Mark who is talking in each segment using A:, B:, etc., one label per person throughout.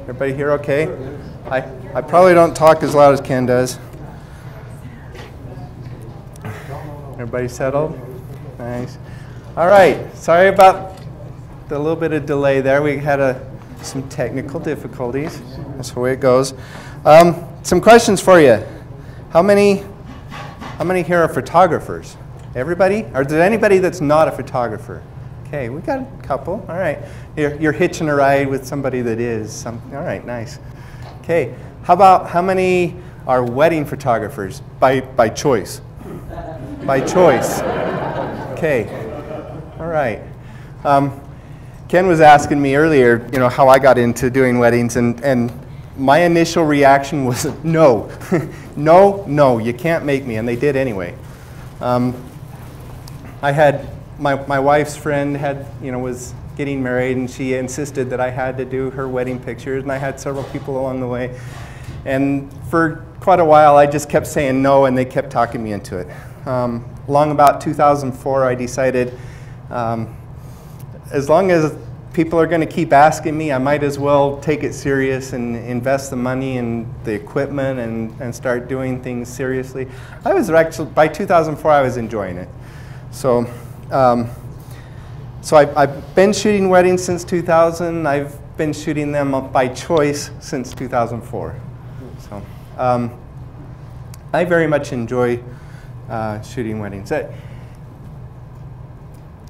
A: Everybody here okay? I probably don't talk as loud as Ken does. Everybody settled? Nice. All right. Sorry about the little bit of delay there. We had some technical difficulties. That's the way it goes. Some questions for you. How many here are photographers? Everybody? Or is there anybody that's not a photographer? Okay, we got a couple. All right. You're hitching a ride with somebody that is. All right, nice. Okay. How many are wedding photographers by choice? By choice. Okay. All right. Ken was asking me earlier, how I got into doing weddings, and my initial reaction was no, no, you can't make me, and they did anyway. I had my wife's friend was getting married, and she insisted that I had to do her wedding pictures, and I had several people along the way, and for quite a while I just kept saying no, and they kept talking me into it. Along about 2004, I decided as long as people are going to keep asking me, I might as well take it serious and invest the money in the equipment and start doing things seriously. I was actually, by 2004, I was enjoying it. So, I've been shooting weddings since 2000. I've been shooting them by choice since 2004. So, I very much enjoy shooting weddings.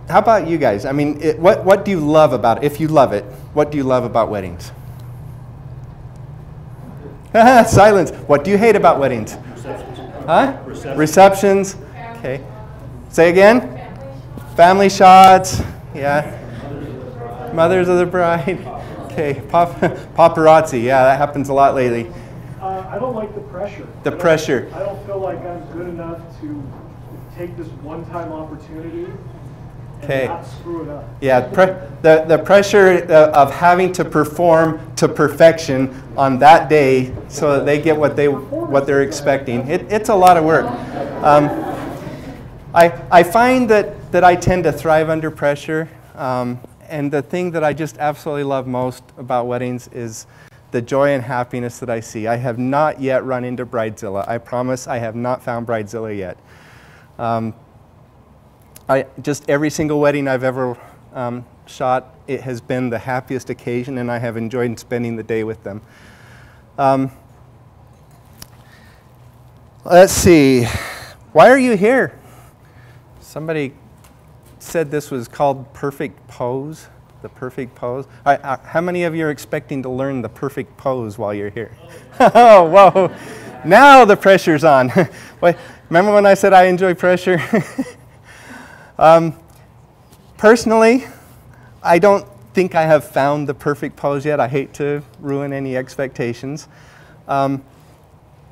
A: How about you guys? I mean, what do you love about it? If you love it, what do you love about weddings? Silence. What do you hate about weddings?
B: Receptions.
A: Huh? Receptions. Okay. Say again? Family shots. Yeah. Mothers of the bride. Okay. Paparazzi. Yeah, that happens a lot lately.
B: I don't like the pressure.
A: The pressure.
B: I don't feel like I'm good enough to take this one-time opportunity and not screw it up.
A: Yeah, the pressure of having to perform to perfection on that day so that they get what they're expecting. It's a lot of work. I find that I tend to thrive under pressure, and the thing that I just absolutely love most about weddings is the joy and happiness that I see. I have not yet run into Bridezilla. I promise I have not found Bridezilla yet. Just every single wedding I've ever shot, it has been the happiest occasion, and I have enjoyed spending the day with them. Let's see. Why are you here? Somebody said this was called perfect pose. The perfect pose. How many of you are expecting to learn the perfect pose while you're here? Oh, whoa. Now the pressure's on. Wait, remember when I said I enjoy pressure? Personally, I don't think I have found the perfect pose yet. I hate to ruin any expectations.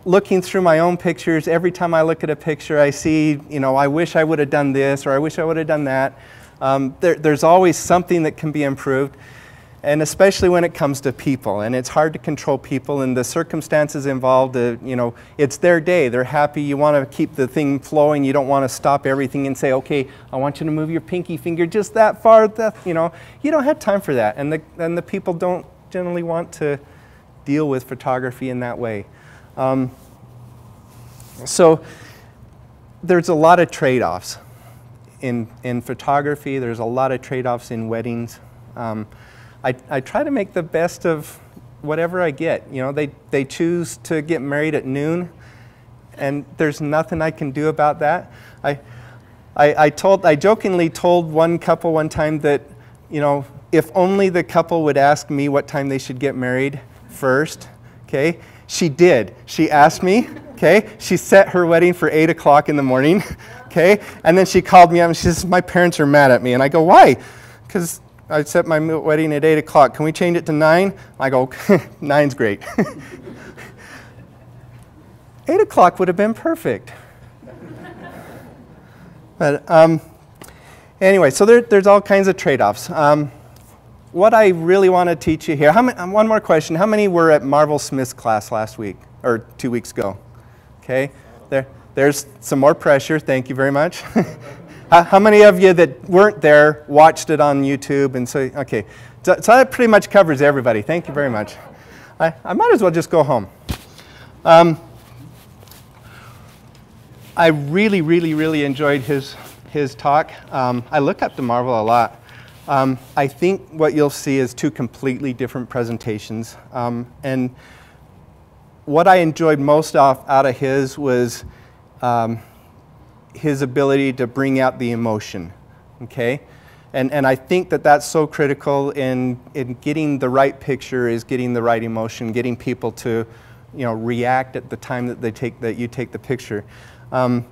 A: Looking through my own pictures, every time I look at a picture, I see, I wish I would have done this, or I wish I would have done that. There's always something that can be improved, and especially when it comes to people. And it's hard to control people, and the circumstances involved, it's their day. They're happy. You want to keep the thing flowing. You don't want to stop everything and say, okay, I want you to move your pinky finger just that far. You don't have time for that. And the people don't generally want to deal with photography in that way. So there's a lot of trade-offs. In photography, there's a lot of trade-offs in weddings. I try to make the best of whatever I get. They choose to get married at noon, and there's nothing I can do about that. I jokingly told one couple one time that, if only the couple would ask me what time they should get married first, okay? She did. She asked me, okay? She set her wedding for 8 o'clock in the morning, okay? And then she called me up and she says, my parents are mad at me. And I go, why? Because I set my wedding at 8 o'clock. Can we change it to 9? I go, 9's great. 8 o'clock would have been perfect. But anyway, so there's all kinds of trade-offs. What I really want to teach you here, one more question. How many were at Marvel Smith's class last week, or 2 weeks ago? Okay, there's some more pressure. Thank you very much. How many of you that weren't there watched it on YouTube? And so, okay, so that pretty much covers everybody. Thank you very much. I might as well just go home. I really, really, really enjoyed his talk. I look up to Marvel a lot. I think what you'll see is two completely different presentations. And what I enjoyed most out of his was his ability to bring out the emotion, okay? And I think that that's so critical in getting the right picture, is getting the right emotion, getting people to, you know, react at the time that you take the picture. You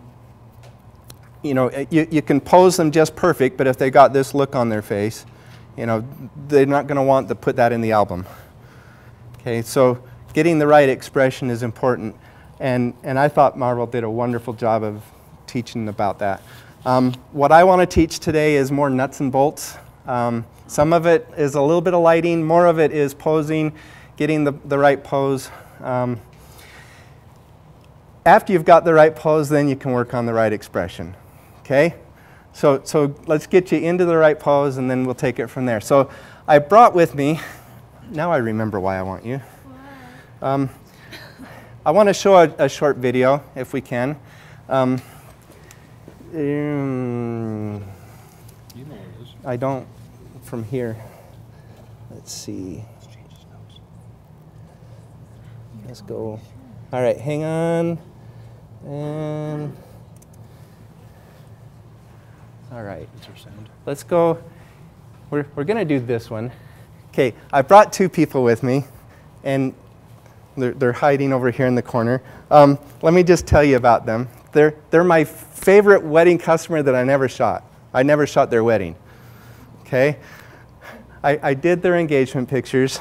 A: know, you can pose them just perfect, but if they got this look on their face, you know, they're not going to want to put that in the album. Okay, so getting the right expression is important, and I thought Marvel did a wonderful job of teaching about that. What I want to teach today is more nuts and bolts. Some of it is a little bit of lighting, more of it is posing, getting the right pose. After you've got the right pose, then you can work on the right expression. Okay? So let's get you into the right pose, and then we'll take it from there. So I brought with me, now I remember why I want you. I want to show a short video, if we can. I don't from here. Let's see. Let's go. All right, hang on. And all right, let's go. We're going to do this one. Okay, I brought two people with me, and they're hiding over here in the corner. Let me just tell you about them. They're my favorite wedding customer that I never shot. I never shot their wedding. Okay, I did their engagement pictures.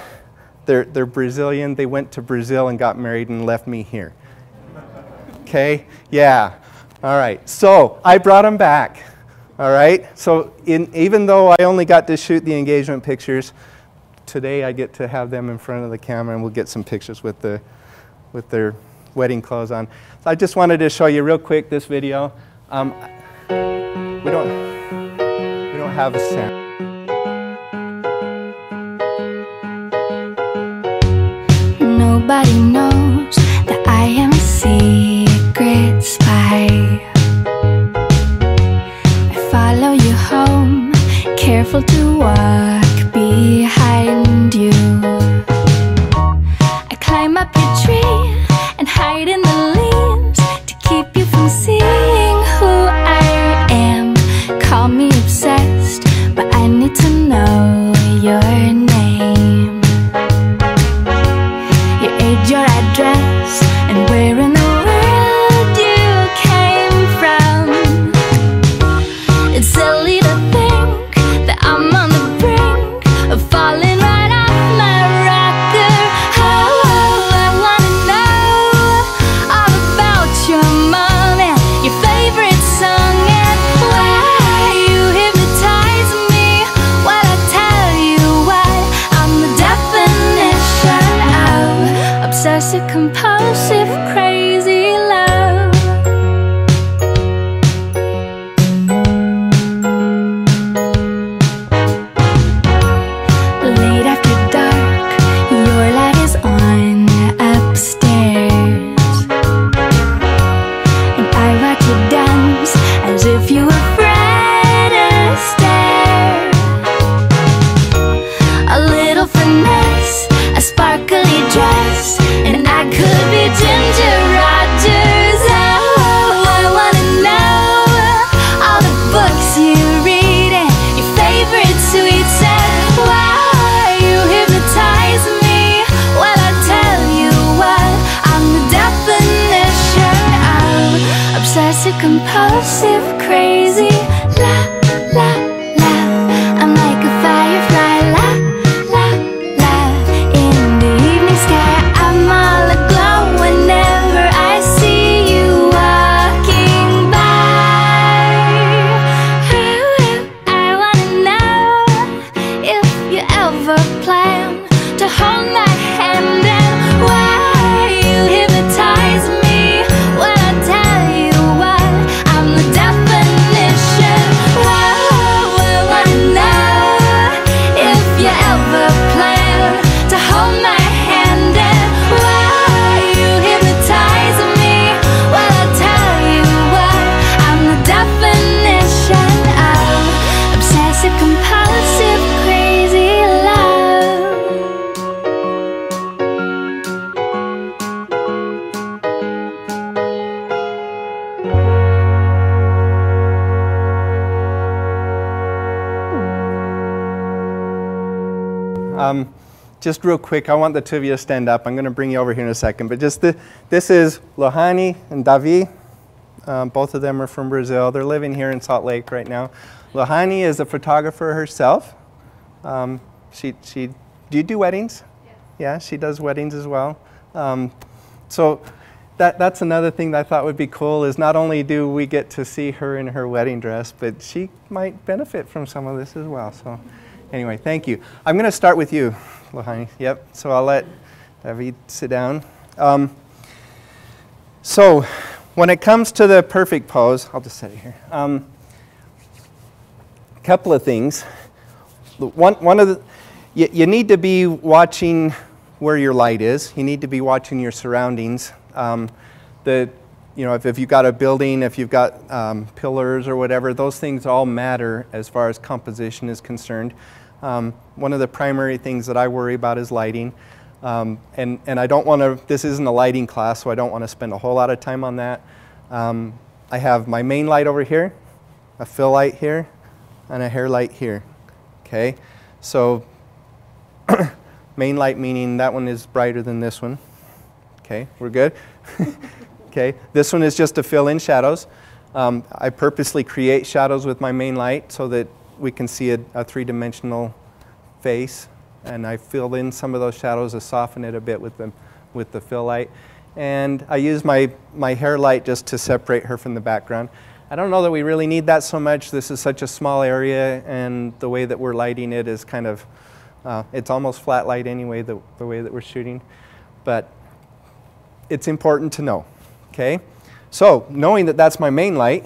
A: They're Brazilian. They went to Brazil and got married and left me here. Okay, yeah. All right, so I brought them back. All right, so even though I only got to shoot the engagement pictures, today I get to have them in front of the camera, and we'll get some pictures with their wedding clothes on. So I just wanted to show you real quick this video. We don't have a sound.
C: Nobody knows that I am a secret spy. I follow you home, careful to walk behind you. I climb up your tree and hide in the leaves to keep you from seeing who I am. Call me obsessed, but I need to know your name, your age, your address, and where in the world you came from. It's silly to think that I'm on the brink of falling right off my rocker. Oh, I wanna know all about your mom and your favorite song, and why you hypnotize me when I tell you what I'm the definition of obsessive compulsive crazy love. Late after dark, your light is on upstairs, and I watch you dance as if you were Fred Astaire. A little finesse, a sparkly dress, and I could be Ginger Rogers. Oh, I wanna know all the books you read and your favorite sweets, and why you hypnotize me when I tell you what I'm the definition of obsessive compulsive crazy love, love, love. I'm like a firefly, love, love, love. In the evening sky, I'm all aglow whenever I see you walking by. I wanna know if you ever plan to hold my hand, and why you hypnotize me when I tell you what I'm the definition
A: Just real quick, I want the two of you to stand up. I'm going to bring you over here in a second. But just this is Lohani and Davi. Both of them are from Brazil. They're living here in Salt Lake right now. Lohani is a photographer herself. Do you do weddings? Yes. Yeah, she does weddings as well. So that's another thing that I thought would be cool is not only do we get to see her in her wedding dress, but she might benefit from some of this as well. So anyway, thank you. I'm going to start with you, Lohani. Yep. So I'll let David sit down. So when it comes to the perfect pose, I'll just set it here. Couple of things. One of the, you need to be watching where your light is. You need to be watching your surroundings. If you've got a building, if you've got pillars or whatever, those things all matter as far as composition is concerned. One of the primary things that I worry about is lighting. And I don't want to, this isn't a lighting class, so I don't want to spend a whole lot of time on that. I have my main light over here, a fill light here, and a hair light here. Okay, so main light meaning that one is brighter than this one. Okay, we're good. Okay, this one is just to fill in shadows. I purposely create shadows with my main light so that we can see a three-dimensional face, and I fill in some of those shadows to soften it a bit with the fill light. And I use my hair light just to separate her from the background. I don't know that we really need that so much. This is such a small area, and the way that we're lighting it is kind of, it's almost flat light anyway, the way that we're shooting. But it's important to know, okay? So knowing that that's my main light,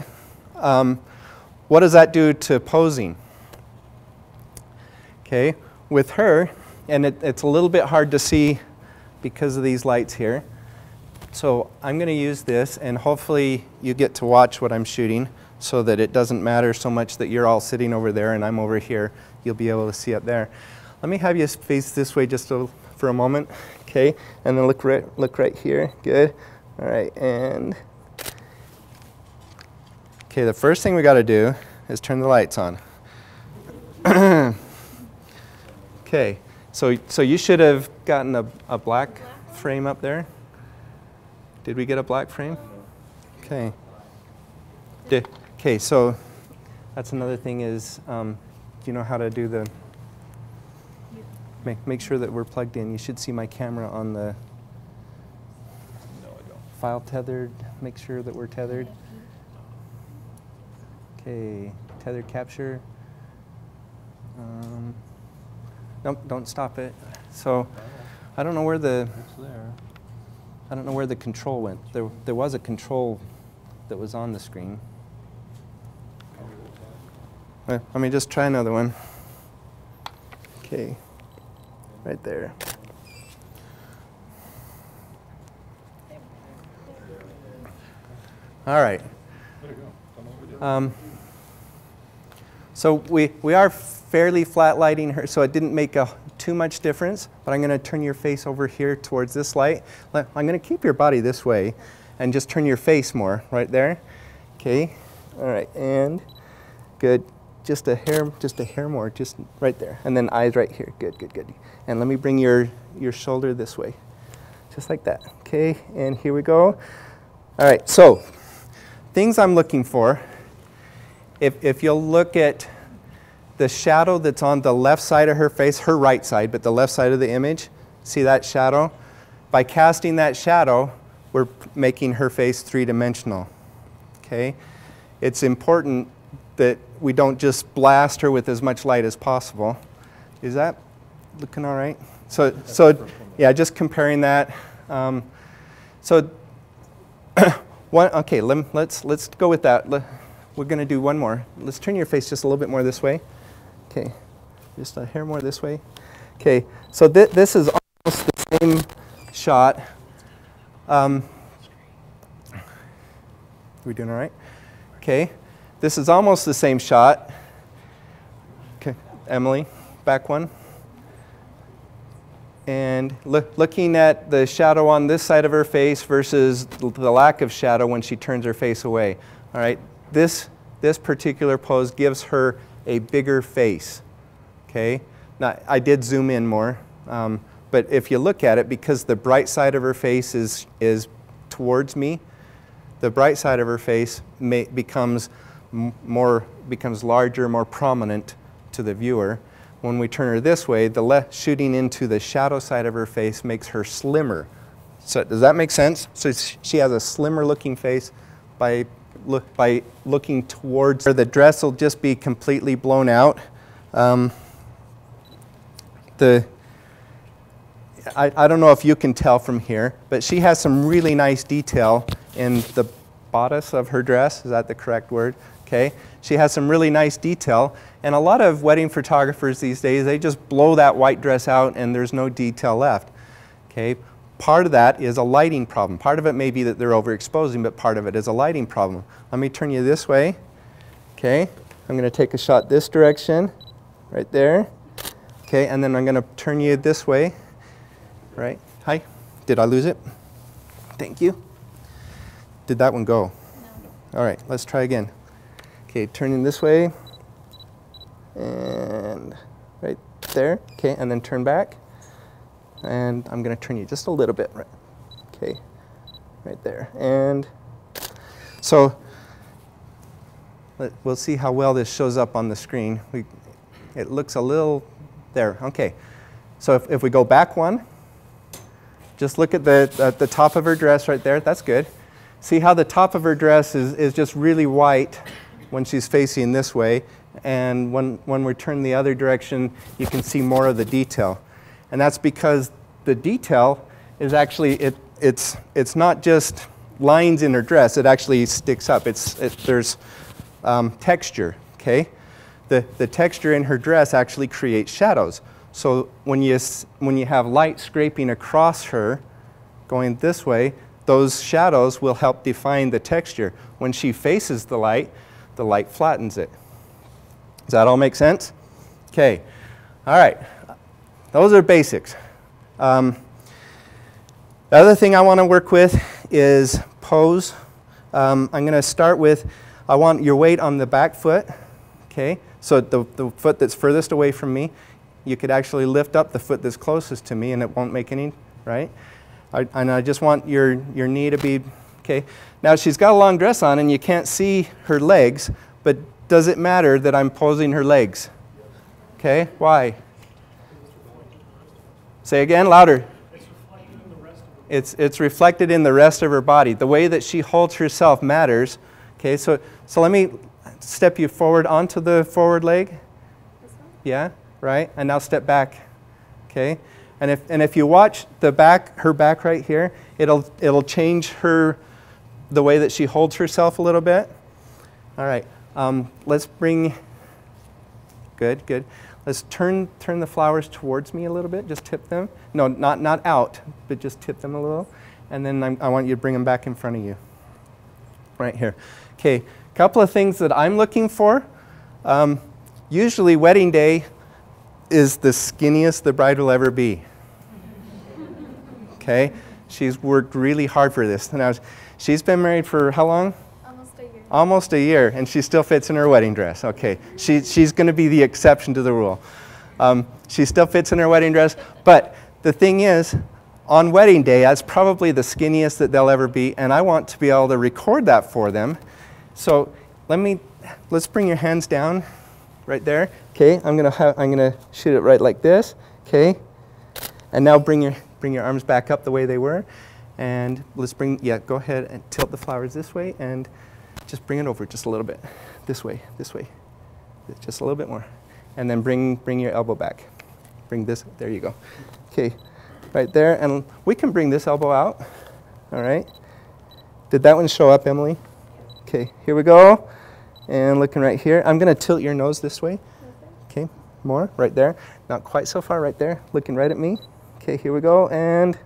A: what does that do to posing? Okay, with her, and it's a little bit hard to see because of these lights here. So I'm going to use this, and hopefully you get to watch what I'm shooting so that it doesn't matter so much that you're all sitting over there and I'm over here. You'll be able to see up there. Let me have you face this way just for a moment, okay? And then look right here. Good. All right, and okay. The first thing we got to do is turn the lights on. Okay. So you should have gotten a black frame up there. Did we get a black frame? Okay. Okay, so that's another thing is, do you know how to do the, make sure that we're plugged in. You should see my camera on the file tethered. Make sure that we're tethered. Okay, tethered capture. Nope, don't stop it. So I don't know where the, I don't know where the control went. There was a control that was on the screen. Let me just try another one. Okay, right there. All right. So we are fairly flat lighting her, so it didn't make too much difference, but I'm going to turn your face over here towards this light. I'm going to keep your body this way and just turn your face more right there. Okay. All right, and good. Just a hair more, just right there. And then eyes right here. Good, good, good. And let me bring your shoulder this way. Just like that. Okay, and here we go. All right, so things I'm looking for. If you'll look at the shadow that's on the left side of her face, her right side, but the left side of the image, see that shadow? By casting that shadow, we're making her face three-dimensional, okay? It's important that we don't just blast her with as much light as possible. Is that looking all right? So yeah, just comparing that. Okay, let's go with that. We're going to do one more. Let's turn your face just a little bit more this way. Okay, just a hair more this way. Okay, so this is almost the same shot. Are we doing all right? Okay, this is almost the same shot. Okay, Emily, back one. And looking at the shadow on this side of her face versus the lack of shadow when she turns her face away. All right, this particular pose gives her a bigger face. Okay, Now, I did zoom in more, but if you look at it, because the bright side of her face is towards me, the bright side of her face becomes larger, more prominent to the viewer. When we turn her this way, the shooting into the shadow side of her face makes her slimmer. So does that make sense? So she has a slimmer looking face by looking towards her. The dress will just be completely blown out. I don't know if you can tell from here, but she has some really nice detail in the bodice of her dress. Is that the correct word? Okay. She has some really nice detail, and a lot of wedding photographers these days, they just blow that white dress out and there's no detail left. Okay. Part of that is a lighting problem. Part of it may be that they're overexposing, but part of it is a lighting problem. Let me turn you this way. Okay. I'm going to take a shot this direction, right there. Okay, and then I'm going to turn you this way. Right. Hi. Did I lose it? Thank you. Did that one go? No. All right, let's try again. Okay, turning this way. And right there. Okay, and then turn back. And I'm going to turn you just a little bit. Right. Okay, right there. And so we'll see how well this shows up on the screen. It looks a little there. Okay, so if we go back one, just look at the top of her dress right there. That's good. See how the top of her dress is just really white when she's facing this way, and when we turn the other direction, you can see more of the detail. And that's because the detail is actually, it's not just lines in her dress, it actually sticks up. There's texture, okay? The texture in her dress actually creates shadows. So when you have light scraping across her, going this way, those shadows will help define the texture. When she faces the light flattens it. Does that all make sense? Okay. All right. Those are basics. The other thing I want to work with is pose. I'm going to start with, I want your weight on the back foot. Okay. So the foot that's furthest away from me, you could actually lift up the foot that's closest to me and it won't make any, right? And I just want your knee to be, okay. Now she's got a long dress on and you can't see her legs, but does it matter that I'm posing her legs? Okay, why? Say again, louder. It's reflected in the rest of her body. The way that she holds herself matters. Okay, so let me step you forward onto the forward leg. Yeah, right. And now step back. Okay, and if you watch her back right here, it'll change the way that she holds herself a little bit. All right. Let's bring. Good. Let's turn the flowers towards me a little bit. Just tip them. No, not out, but just tip them a little. And then I want you to bring them back in front of you. Right here. Okay. Couple of things that I'm looking for. Usually wedding day is the skinniest the bride will ever be. Okay? She's worked really hard for this. Now, she's been married for how long?
D: Almost a year.
A: Almost a year, and she still fits in her wedding dress. Okay. She's going to be the exception to the rule. She still fits in her wedding dress, but the thing is, on wedding day, that's probably the skinniest that they'll ever be, and I want to be able to record that for them. So let's bring your hands down right there. Okay, I'm gonna shoot it right like this. Okay, and now bring your arms back up the way they were, and go ahead and tilt the flowers this way, and just bring it over just a little bit, this way, just a little bit more, and then bring your elbow back. Bring this. There you go. Okay, right there, and we can bring this elbow out. All right. Did that one show up, Emily? Okay, here we go. And looking right here. I'm going to tilt your nose this way. Okay, more, right there. Not quite so far, right there. Looking right at me. Okay, here we go. And,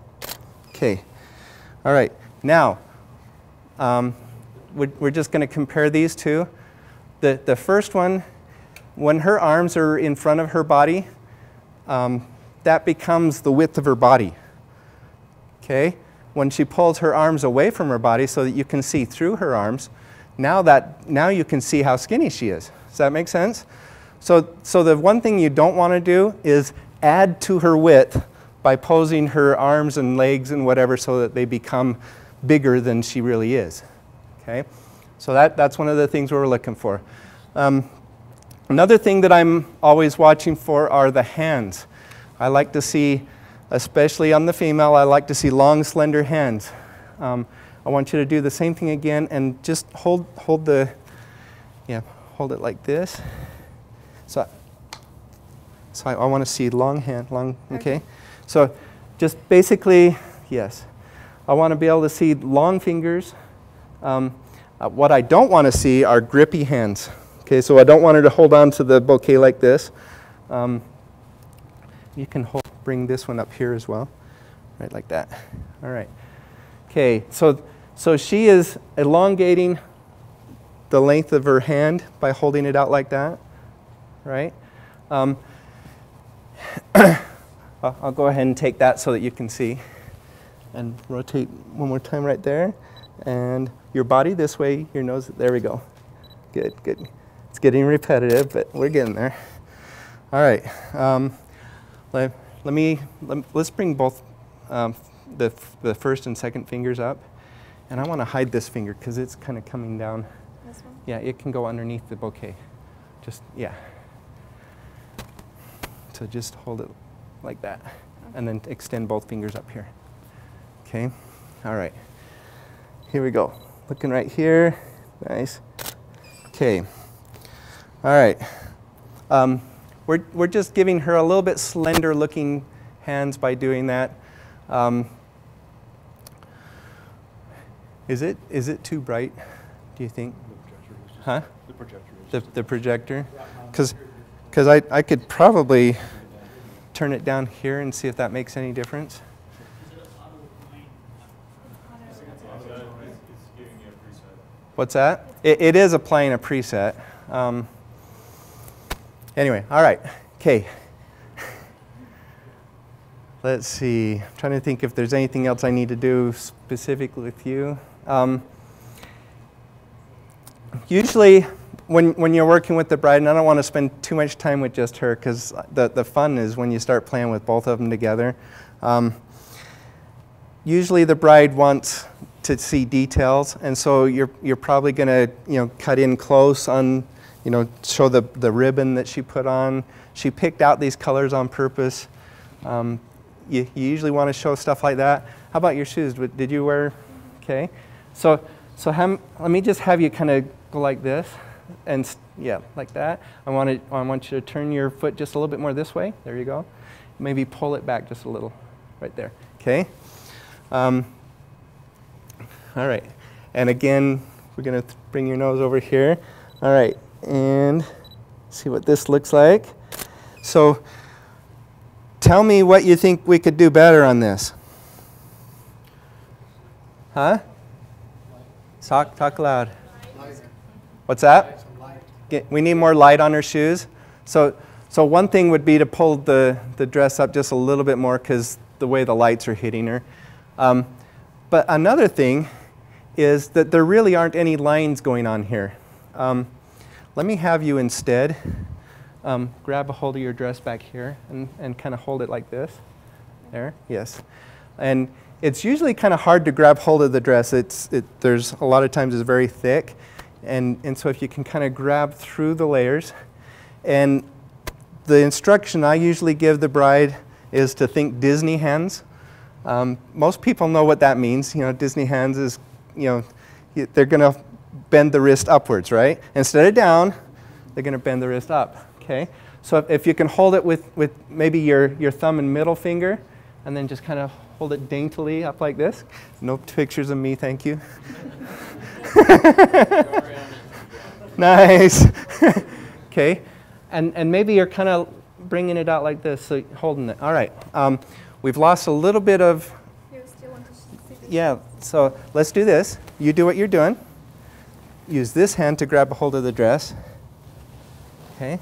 A: okay. All right, now, we're just going to compare these two. The first one, when her arms are in front of her body, that becomes the width of her body. Okay? When she pulls her arms away from her body so that you can see through her arms, now you can see how skinny she is. Does that make sense? So the one thing you don't want to do is add to her width by posing her arms and legs and whatever so that they become bigger than she really is. Okay? So that's one of the things we're looking for. Another thing that I'm always watching for are the hands. I like to see, especially on the female, I like to see long, slender hands. I want you to do the same thing again and just hold it like this. So I want to see long hand, okay? So just basically, yes. I want to be able to see long fingers. What I don't want to see are grippy hands. Okay, so I don't want her to hold on to the bouquet like this. You can bring this one up here as well, right like that. All right. Okay, so she is elongating the length of her hand by holding it out like that, right? I'll go ahead and take that so that you can see. And rotate one more time right there. And your body this way, your nose, there we go. Good, good. It's getting repetitive, but we're getting there. All right. Let's bring both the first and second fingers up. And I want to hide this finger because it's kind of coming down.
D: This one?
A: Yeah, it can go underneath the bouquet. Just, yeah. So just hold it like that. Okay. And then extend both fingers up here. Okay. All right. Here we go. Looking right here. Nice. Okay. All right. We're just giving her a little bit slender looking hands by doing that. Is it too bright, do you think? Huh?
B: The projector.
A: The projector? Because I could probably turn it down here and see if that makes any difference. What's that? It is applying a preset. Anyway, all right. Okay. Let's see. I'm trying to think if there's anything else I need to do specifically with you. Usually, when you're working with the bride, and I don't want to spend too much time with just her because the fun is when you start playing with both of them together. Usually the bride wants to see details, and so you're probably going to cut in close on, show the ribbon that she put on. She picked out these colors on purpose. You usually want to show stuff like that. How about your shoes? Did you wear? Okay. So let me just have you kind of go like this, and yeah, like that. I want you to turn your foot just a little bit more this way. There you go. Maybe pull it back just a little, right there. Okay. All right. And again, we're going to bring your nose over here. All right. And see what this looks like. So tell me what you think we could do better on this. Huh? Talk loud. What's that? We need more light on her shoes. So one thing would be to pull the dress up just a little bit more because the way the lights are hitting her. But another thing is that there really aren't any lines going on here. Let me have you instead grab a hold of your dress back here and kind of hold it like this. There, yes. And it's usually kind of hard to grab hold of the dress. There's a lot of times it's very thick. And so if you can kind of grab through the layers. And the instruction I usually give the bride is to think Disney hands. Most people know what that means. Disney hands is, they're going to bend the wrist upwards, right? Instead of down, they're going to bend the wrist up, okay? So if you can hold it with maybe your thumb and middle finger, and then just kind of hold it daintily up like this. No pictures of me, thank you. Nice. Okay, and maybe you're kind of bringing it out like this, so holding it. All right. We've lost a little bit of.
D: You still want to see this?
A: Yeah. So let's do this. You do what you're doing. Use this hand to grab a hold of the dress. Okay.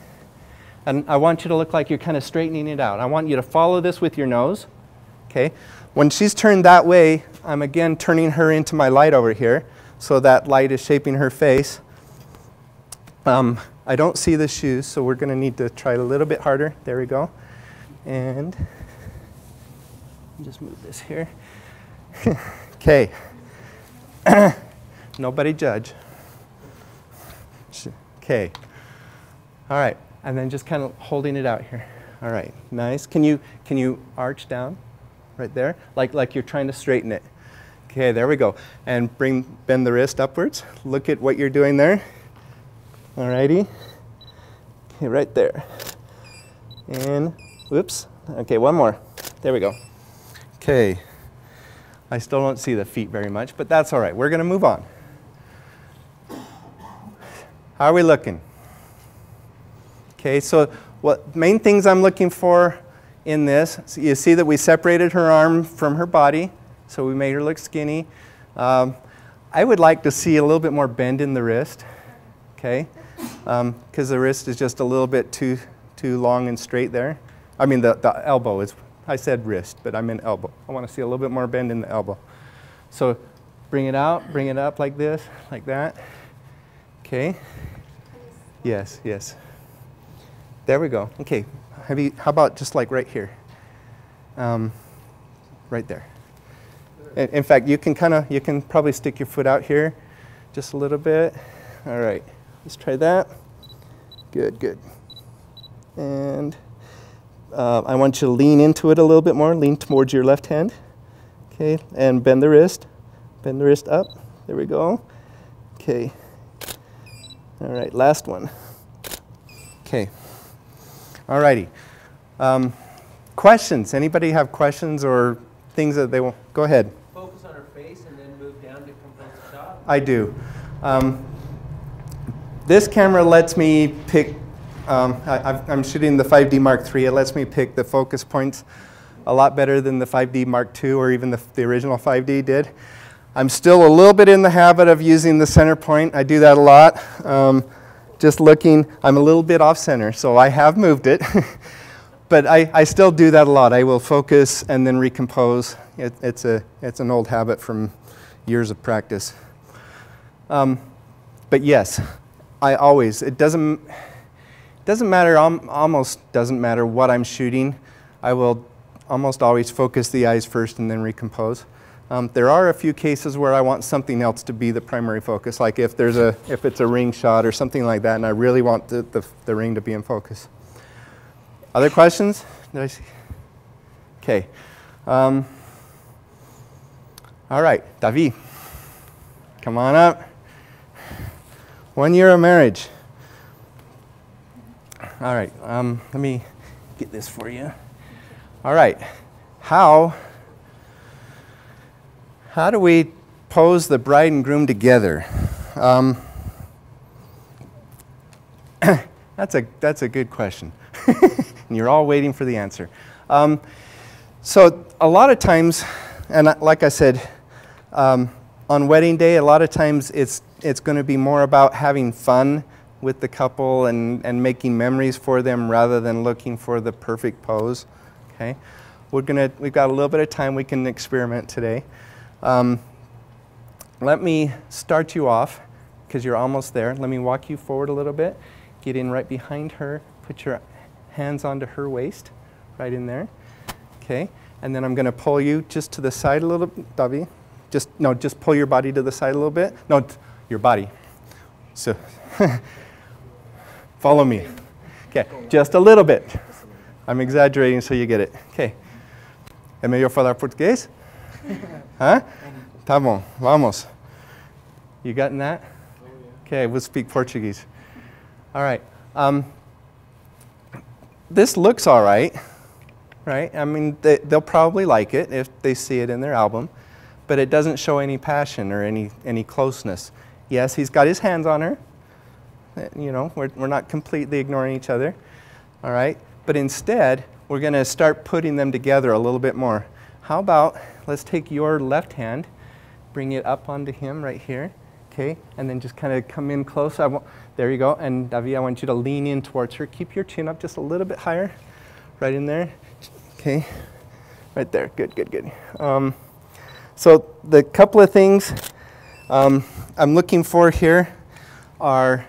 A: And I want you to look like you're kind of straightening it out. I want you to follow this with your nose. Okay. When she's turned that way, I'm again turning her into my light over here, so that light is shaping her face. I don't see the shoes, so we're going to need to try a little bit harder. There we go. And just move this here. Okay. Nobody judge. Okay. All right. And then just kind of holding it out here. All right. Nice. Can you arch down right there? Like you're trying to straighten it. Okay, there we go. And bend the wrist upwards. Look at what you're doing there. All righty. Okay, right there. And whoops. Okay, one more. There we go. Okay. I still don't see the feet very much, but that's all right. We're going to move on. How are we looking? Okay, so what main things I'm looking for in this, so you see that we separated her arm from her body, so we made her look skinny. I would like to see a little bit more bend in the wrist, okay, because the wrist is just a little bit too long and straight there. I mean, the elbow is, I said wrist, but I meant elbow. I want to see a little bit more bend in the elbow. So bring it out, bring it up like this, like that. Okay. Yes, yes. There we go. Okay. How about just like right here? Right there. In fact, you can probably stick your foot out here just a little bit. All right. Let's try that. Good, good. And I want you to lean into it a little bit more. Lean towards your left hand. Okay. And bend the wrist. Bend the wrist up. There we go. Okay. All right. Last one. Okay. All righty. Questions? Anybody have questions or things that they want? Go ahead.
E: Focus on her face and then move down to compose the shot?
A: I do. This camera lets me pick, I'm shooting the 5D Mark III. It lets me pick the focus points a lot better than the 5D Mark II or even the original 5D did. I'm still a little bit in the habit of using the center point. I do that a lot. Just looking, I'm a little bit off center, so I have moved it. But I still do that a lot. I will focus and then recompose. It's an old habit from years of practice. But yes, I always, it doesn't matter, almost doesn't matter what I'm shooting. I will almost always focus the eyes first and then recompose. There are a few cases where I want something else to be the primary focus, like if it's a ring shot or something like that, and I really want the ring to be in focus. Other questions? Did I see? Okay. All right, David, come on up. 1 year of marriage. All right, let me get this for you. All right, how do we pose the bride and groom together? That's a good question. And you're all waiting for the answer. So a lot of times, and like I said, on wedding day, a lot of times it's going to be more about having fun with the couple and making memories for them rather than looking for the perfect pose. Okay, we've got a little bit of time. We can experiment today. Let me start you off because you're almost there. Let me walk you forward a little bit. Get in right behind her. Put your hands onto her waist, right in there. Okay, and then I'm going to pull you just to the side a little bit, Davi. Just pull your body to the side a little bit. No, your body. So, follow me. Okay, just a little bit. I'm exaggerating so you get it. Okay. É melhor falar português? Huh? Tá bom, vamos. You gotten that? Okay, we'll speak Portuguese. All right. This looks all right, right? I mean, they'll probably like it if they see it in their album, but it doesn't show any passion or any closeness. Yes, he's got his hands on her. You know, we're not completely ignoring each other, all right? But instead, we're going to start putting them together a little bit more. How about, let's take your left hand, bring it up onto him right here, okay? And then just kind of come in close. There you go. And Davi, I want you to lean in towards her. Keep your chin up just a little bit higher, right in there. Okay, right there. Good, good, good. So the couple of things I'm looking for here are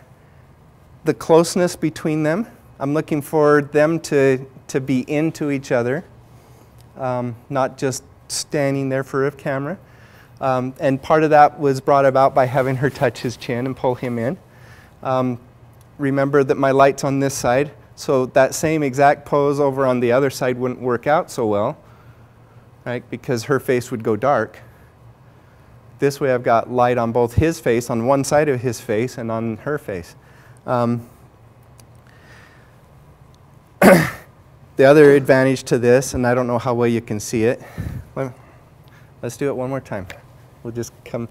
A: the closeness between them. I'm looking for them to be into each other, not just standing there for a camera. And part of that was brought about by having her touch his chin and pull him in. Remember that my light's on this side, so that same exact pose over on the other side wouldn't work out so well, right? Because her face would go dark. This way I've got light on both his face, on one side of his face, and on her face. The other advantage to this, and I don't know how well you can see it, let's do it one more time. We'll just come,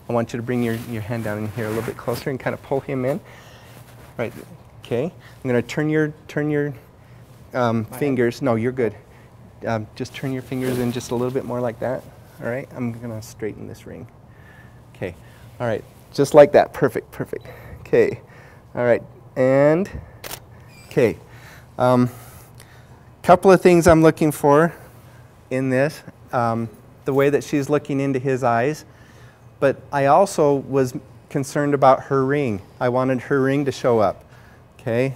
A: I want you to bring your hand down in here a little bit closer and kind of pull him in. Right, okay. I'm going to turn your fingers, no, you're good. Just turn your fingers in just a little bit more like that. All right, I'm going to straighten this ring. Okay, all right, just like that, perfect, perfect. Okay, all right, and, okay. Couple of things I'm looking for in this. The way that she's looking into his eyes, but I also was concerned about her ring. I wanted her ring to show up. Okay.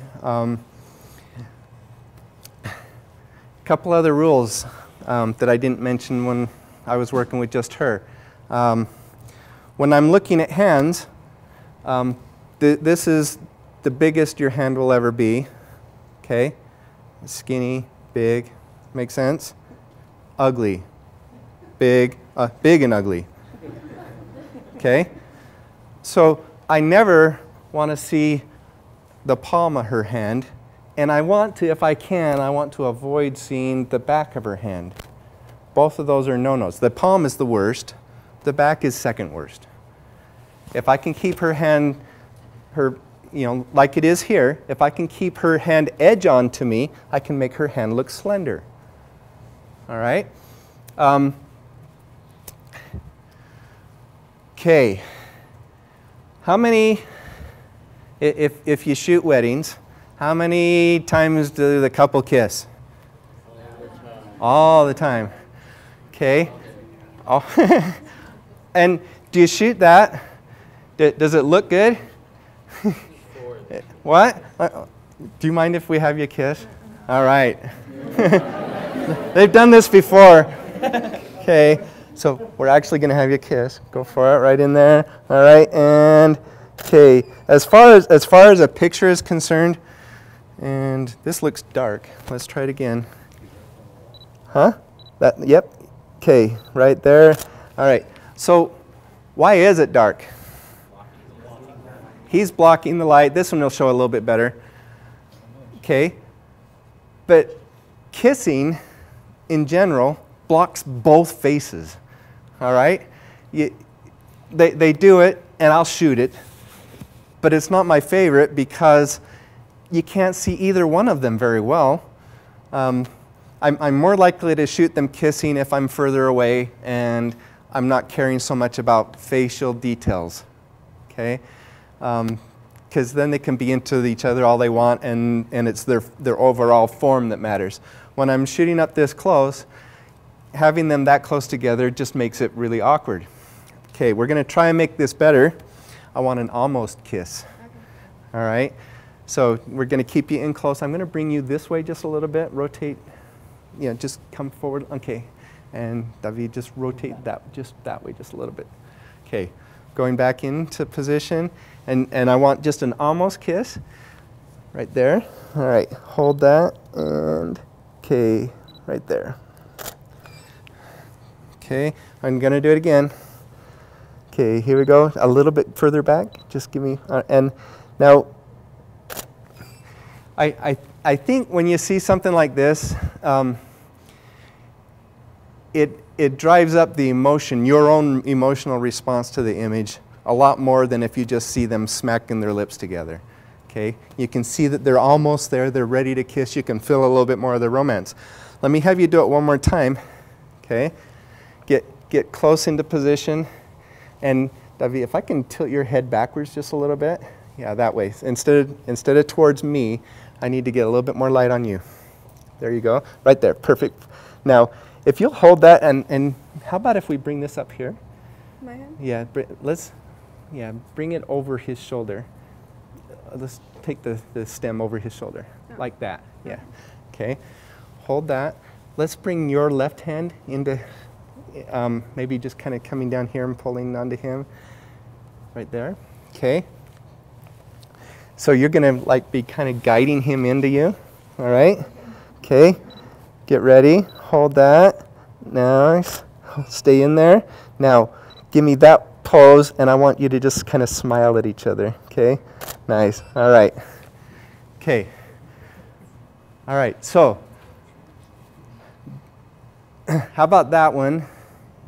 A: Couple other rules that I didn't mention when I was working with just her. When I'm looking at hands, this is the biggest your hand will ever be. Okay. Skinny, big, make sense? Ugly. Big, big and ugly. Okay? So I never want to see the palm of her hand, and I want to, if I can, I want to avoid seeing the back of her hand. Both of those are no-nos. The palm is the worst. The back is second worst. If I can keep her hand, like it is here, if I can keep her hand edge on to me, I can make her hand look slender. All right? Okay, how many, if you shoot weddings, how many times do the couple kiss? All the time. Okay. Oh. And do you shoot that? Does it look good? What? Do you mind if we have you kiss? All right. They've done this before. Okay. So we're actually going to have you kiss. Go for it, right in there. All right, and okay. As far as a picture is concerned, and this looks dark. Let's try it again. Huh? Yep. Okay, right there. All right. So why is it dark? He's blocking the light. This one will show a little bit better. Okay. But kissing, in general, blocks both faces. All right? They do it, and I'll shoot it. But it's not my favorite because you can't see either one of them very well. I'm more likely to shoot them kissing if I'm further away and I'm not caring so much about facial details. Okay? Because then they can be into each other all they want, and it's their overall form that matters. When I'm shooting up this close, having them that close together just makes it really awkward. Okay, we're going to try and make this better. I want an almost kiss. Okay. All right? So we're going to keep you in close. I'm going to bring you this way just a little bit. Rotate. Just come forward. Okay. And David, just rotate just that way just a little bit. Okay. Going back into position. And I want just an almost kiss. Right there. All right. Hold that. And okay. Right there. Okay, I'm going to do it again. Okay, here we go. A little bit further back. Just give me, and now, I think when you see something like this, it drives up the emotion, your own emotional response to the image, a lot more than if you just see them smacking their lips together. Okay, you can see that they're almost there. They're ready to kiss. You can feel a little bit more of the romance. Let me have you do it one more time. Okay. Get close into position, and David, if I can tilt your head backwards just a little bit, yeah, that way. Instead of towards me, I need to get a little bit more light on you. There you go, right there, perfect. Now, if you'll hold that, and how about if we bring this up here?
D: My hand?
A: Yeah, bring it over his shoulder. Let's take the stem over his shoulder, like that. Yeah. Okay. Hold that. Let's bring your left hand into, maybe just kind of coming down here and pulling onto him. Right there. Okay. So you're going to like be kind of guiding him into you. All right. Okay. Get ready. Hold that. Nice. Stay in there. Now, give me that pose, and I want you to just kind of smile at each other. Okay. Nice. All right. Okay. All right. So, how about that one?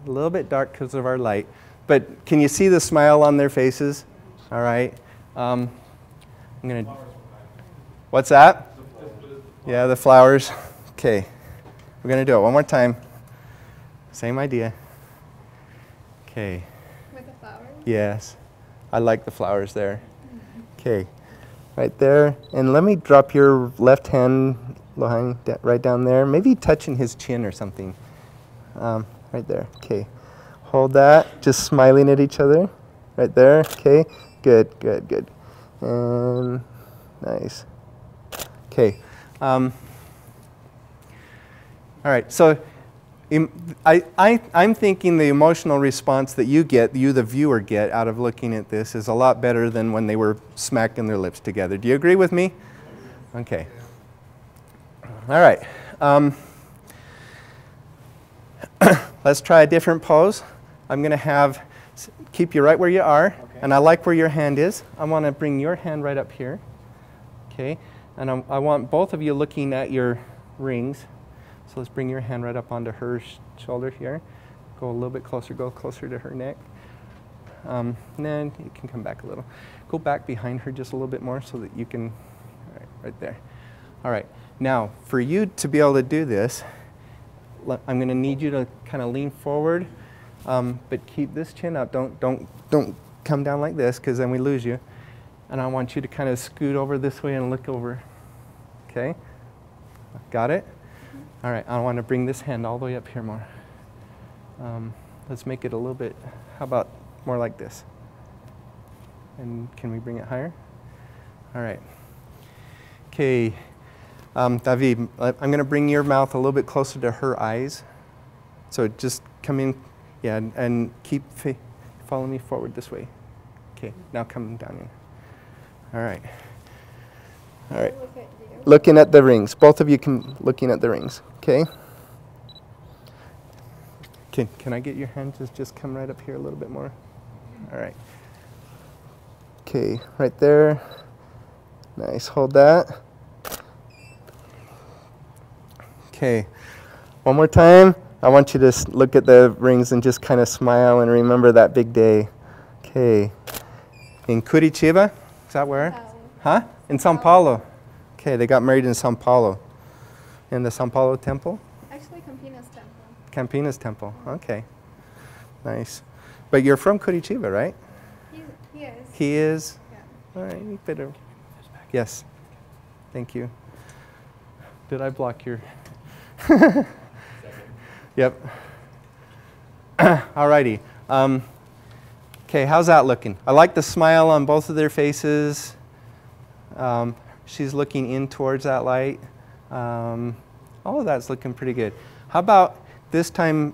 A: A little bit dark because of our light. But can you see the smile on their faces? All right. I'm going to... What's that? Yeah, the flowers. Okay. We're going to do it one more time. Same idea. Okay.
D: With the flowers?
A: Yes. I like the flowers there. Okay. Right there. And let me drop your left hand right down there. Maybe touching his chin or something. Right there. Okay. Hold that. Just smiling at each other. Right there. Okay. Good, good, good. And nice. Okay. All right. So I'm thinking the emotional response that you, the viewer, get out of looking at this is a lot better than when they were smacking their lips together. Do you agree with me? Okay. All right. Let's try a different pose. I'm going to keep you right where you are, and I like where your hand is. I want to bring your hand right up here. Okay. And I want both of you looking at your rings. So let's bring your hand right up onto her shoulder here. Go a little bit closer, go closer to her neck. And then you can come back a little. Go back behind her just a little bit more so that you can, all right, right there. All right, now for you to be able to do this, I'm gonna need you to kind of lean forward, but keep this chin up. Don't come down like this because then we lose you. And I want you to kind of scoot over this way and look over, okay? Got it? All right, I want to bring this hand all the way up here more. Let's make it a little bit, how about more like this? And can we bring it higher? All right. Okay, David, I'm going to bring your mouth a little bit closer to her eyes. So just come in, yeah, and keep, follow me forward this way. Okay, now come down in. All right. All right. Looking at the rings. Both of you looking at the rings. Okay. Can I get your hand to just come right up here a little bit more? All right. Okay, right there. Nice. Hold that. Okay. One more time. I want you to look at the rings and just kind of smile and remember that big day. Okay. In Curitiba, is that where? Huh? In Sao Paulo. Okay, they got married in Sao Paulo. In the Sao Paulo temple?
D: Actually, Campinas temple.
A: Campinas temple. Okay. Nice. But you're from Curitiba, right?
D: He is.
A: He is?
D: Yeah.
A: All right, you better. Yes. Thank you. Did I block your? Yep. All righty. Okay, how's that looking? I like the smile on both of their faces. She's looking in towards that light. All of that's looking pretty good. How about this time,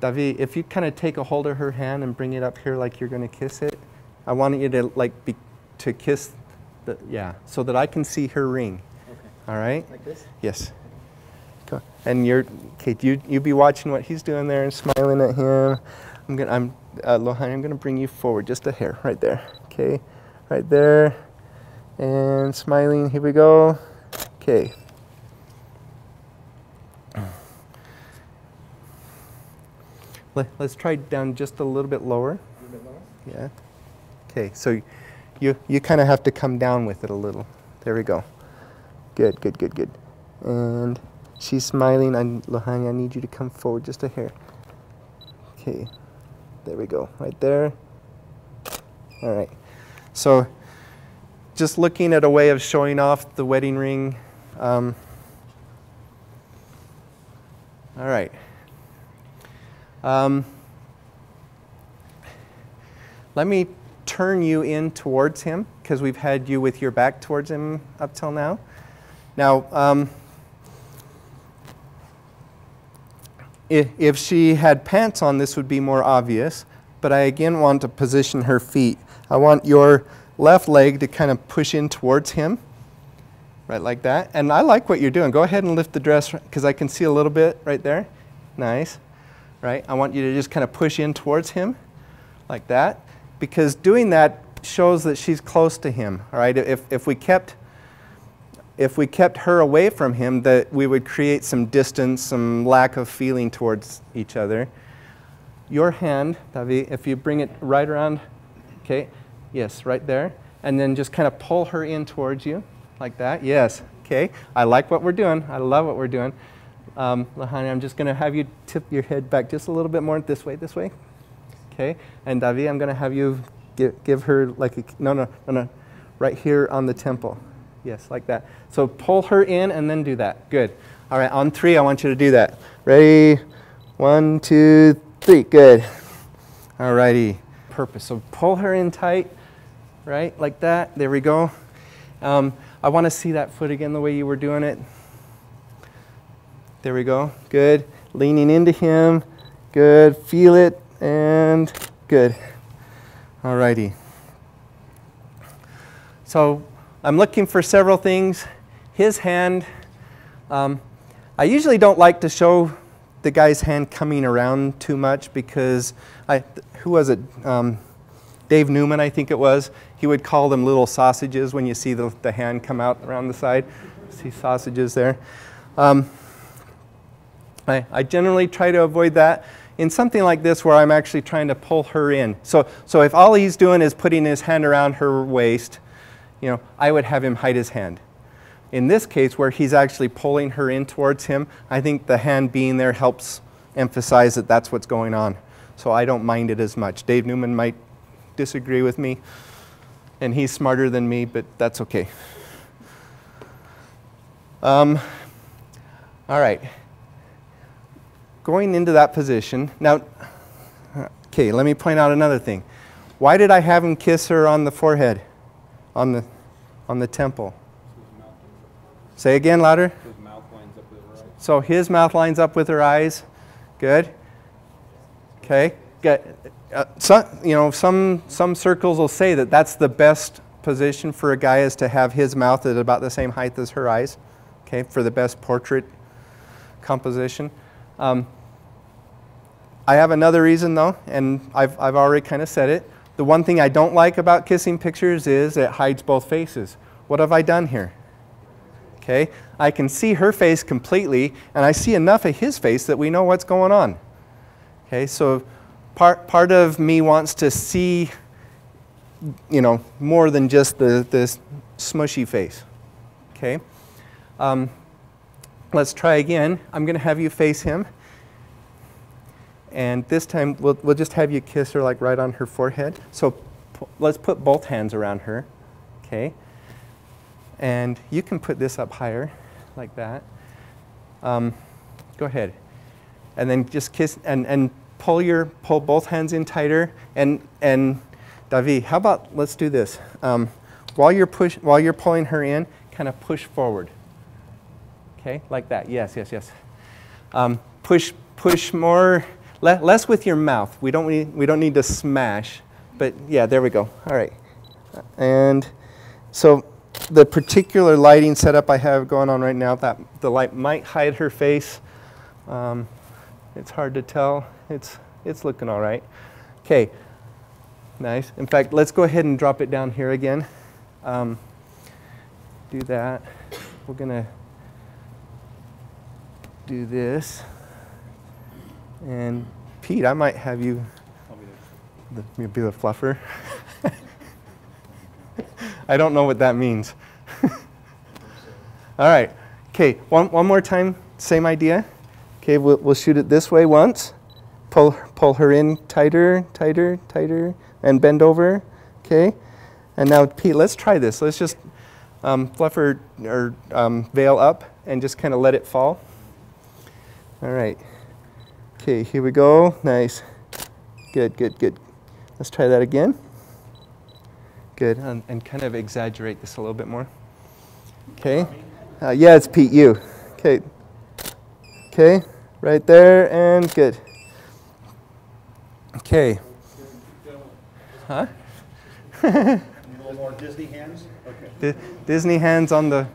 A: David, if you kind of take a hold of her hand and bring it up here like you're going to kiss it. I want you to to kiss, yeah, so that I can see her ring.
E: Okay.
A: All right?
E: Like this?
A: Yes. Go. And you be watching what he's doing there and smiling at him. Lohan, I'm gonna bring you forward just a hair, right there. Okay, right there, and smiling. Here we go. Okay. Let's try down just a little bit lower.
E: A little bit lower?
A: Yeah. Okay, so you kind of have to come down with it a little. There we go. Good, good, good, good. And she's smiling. Lohan, I need you to come forward just a hair. Okay. There we go, right there. All right. So just looking at a way of showing off the wedding ring. All right. Let me turn you in towards him because we've had you with your back towards him up till now. Now, if she had pants on, this would be more obvious, but I again want to position her feet. I want your left leg to kind of push in towards him, right like that. And I like what you're doing. Go ahead and lift the dress because I can see a little bit right there. Nice, right? I want you to just kind of push in towards him like that because doing that shows that she's close to him, all right? If we kept her away from him, that we would create some distance, some lack of feeling towards each other. Your hand, David, if you bring it right around, okay, yes, right there, and then just kind of pull her in towards you, like that, yes, okay. I like what we're doing. I love what we're doing. Lahani, I'm just going to have you tip your head back just a little bit more this way, okay. And David, I'm going to have you give her like a, no, right here on the temple. Yes, like that. So pull her in and then do that. Good. All right, on 3, I want you to do that. Ready? 1, 2, 3. Good. All righty. Purpose. So pull her in tight, right? Like that. There we go. I want to see that foot again the way you were doing it. There we go. Good. Leaning into him. Good. Feel it. And good. All righty. So I'm looking for several things. His hand, I usually don't like to show the guy's hand coming around too much because, who was it? Dave Newman, I think it was. He would call them little sausages when you see the hand come out around the side. See sausages there. I generally try to avoid that. In something like this where I'm actually trying to pull her in. So if all he's doing is putting his hand around her waist, you know, I would have him hide his hand. In this case, where he's actually pulling her in towards him, I think the hand being there helps emphasize that that's what's going on. So I don't mind it as much. Dave Newman might disagree with me, and he's smarter than me, but that's okay. All right. Going into that position. Now, okay, let me point out another thing. Why did I have him kiss her on the forehead? On the temple. Say again, louder.
F: His mouth lines up with her eyes.
A: So his mouth lines up with her eyes. Good. Okay. Good. Some circles will say that that's the best position for a guy is to have his mouth at about the same height as her eyes. Okay, for the best portrait composition. I have another reason though, and I've already kind of said it. The one thing I don't like about kissing pictures is it hides both faces. What have I done here? Okay, I can see her face completely, and I see enough of his face that we know what's going on. Okay, so part of me wants to see, you know, more than just this smushy face. Okay, let's try again. I'm going to have you face him. And this time, we'll just have you kiss her like right on her forehead. So let's put both hands around her, okay? And you can put this up higher, like that. Go ahead. And then just kiss, and pull both hands in tighter. And David, how about, let's do this. While you're pulling her in, kind of push forward. Okay, like that, yes. Push more. Less with your mouth. We don't need to smash, but yeah, there we go. All right. And so the particular lighting setup I have going on right now, that the light might hide her face. It's hard to tell. It's looking all right. Okay. Nice. In fact, let's go ahead and drop it down here again. Do that. We're gonna do this. And Pete, I might have you be the fluffer. I don't know what that means. All right. Okay, one more time, same idea. Okay, we'll shoot it this way once. Pull her in tighter, and bend over. Okay. And now, Pete, let's try this. Let's just fluff her or veil up and just kind of let it fall. All right. Okay, here we go. Nice. Good. Let's try that again. Good. And kind of exaggerate this a little bit more. Okay. Yeah, it's Pete, you. Okay. Okay. Right there, and good. Okay. Huh?
G: A little more Disney hands? Okay.
A: Disney hands on the...